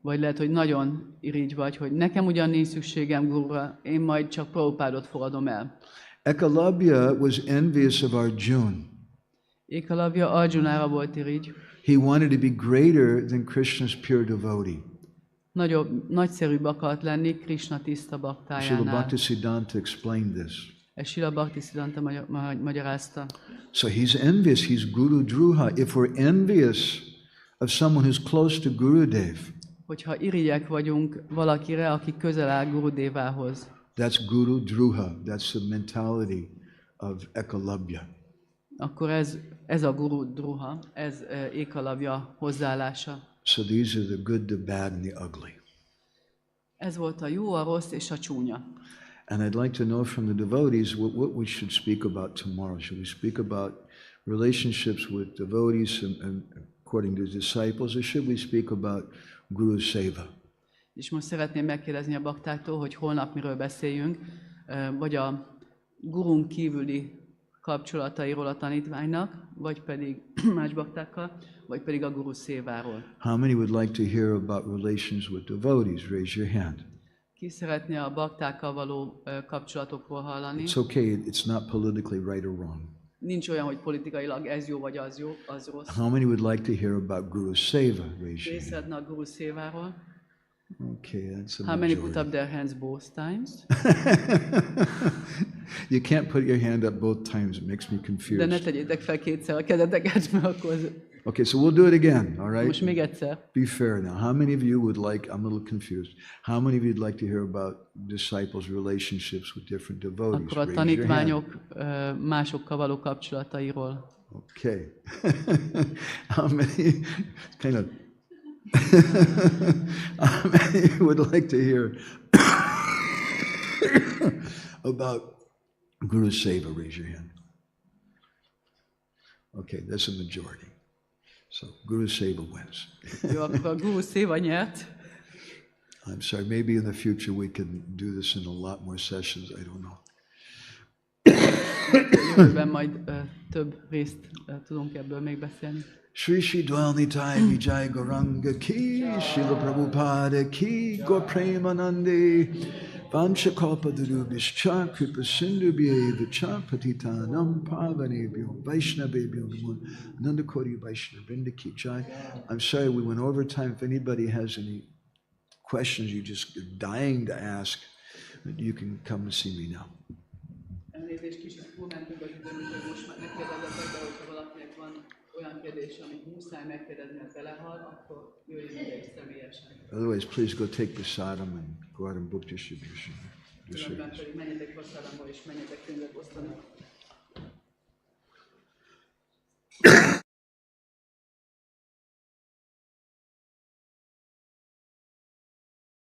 Speaker 2: Vagy lehet, hogy nagyon irigy vagy, hogy nekem ugyan nincs szükségem gurura, én majd csak Prabhupádot fogadom el.
Speaker 1: Ekalavya was envious of Arjuna.
Speaker 2: Ekalavya Arjunára volt irigy.
Speaker 1: He wanted to be greater than Krishna's pure devotee.
Speaker 2: Nagyszerűbb akart lenni Krishna tiszta
Speaker 1: Srila
Speaker 2: baktájánál.
Speaker 1: Bhaktisiddhanta explained this.
Speaker 2: Ezt Srila Bhaktisiddhanta magyarázta.
Speaker 1: So he's envious, he's guru-drohi. If we're envious of someone who's close to Gurudev,
Speaker 2: Hogyha irigyek vagyunk valakire, aki közel áll Gurudevához,
Speaker 1: that's guru-drohi. That's the mentality of Ekalavya.
Speaker 2: akkor ez a guru-drohi, ez Ekalavya hozzáállása.
Speaker 1: So these are the good, the bad, and the ugly.
Speaker 2: Ez volt a jó, a rossz és a csúnya.
Speaker 1: And I'd like to know from the devotees what we should speak about tomorrow. Should we speak about relationships with devotees and according to disciples, or should we speak about Guru Seva?
Speaker 2: És most szeretném megkérdezni a baktáktól, hogy holnap miről beszéljünk, vagy a gurun kívüli kapcsolatairól a tanítványnak, vagy pedig más baktákkal, vagy pedig a guru széváról.
Speaker 1: How many would like to hear about relations with devotees? Raise your hand.
Speaker 2: Ki szeretné a baktákkal való kapcsolatokról hallani?
Speaker 1: It's okay. It's not politically right or wrong.
Speaker 2: Nincs olyan, hogy politikailag ez jó, vagy az jó, az rossz.
Speaker 1: How many would like to hear about Guru Seva? Raise your hand.
Speaker 2: Szeretne a guru széváról.
Speaker 1: Okay, that's a
Speaker 2: How many put
Speaker 1: majority.
Speaker 2: up their hands both times?
Speaker 1: You can't put your hand up both times. It makes me
Speaker 2: De ne
Speaker 1: confused.
Speaker 2: tegyétek fel kétszer a kezeteket, mert akkor
Speaker 1: Okay, so we'll do it again, all right?
Speaker 2: most még egyszer.
Speaker 1: Be fair now. How many of you would like, I'm a little confused, how many of you would like to hear about disciples' relationships with different devotees?
Speaker 2: Akkor a
Speaker 1: Raise your hand.
Speaker 2: tanítványok másokkal való kapcsolatairól.
Speaker 1: Okay. How many, kind of, how many would like to hear about Guru Seva, raise your hand. Okay, that's a majority. So Guru Seva wins.
Speaker 2: Jó, akkor a Guru Seva nyert.
Speaker 1: I'm sorry, maybe in the future we can do this in a lot more sessions, I don't know.
Speaker 2: Jövőben majd több részt tudunk ebből még beszélni.
Speaker 1: Shri Shri Dwalnitai Vijay Gauranga Ki, Srila Prabhupada Ki, Gaur Premanande, Vanchakalpa Durubhischa, Kripa Sindhu Bhyevacha, Patitanam Pavanebhyo, Vaishnavebhyo Namo, Nandakoti Vaishnava Vrinda Ki Jai. I'm sorry we went over time. If anybody has any questions you just are dying to ask, you can come and see me now.
Speaker 2: Elnézést, kicsit túlmentünk az időn, úgyhogy most már megkérdezetek, de hogyha valakinek van olyan kérdés, amit muszáj megkérdezni, ha belehal, akkor jöjjön ide is személyesen.
Speaker 1: Otherwise, please go take prasadam and go out and book distribution.
Speaker 2: Különben pedig menjetek vasárnapba és menjetek könyvet osztani.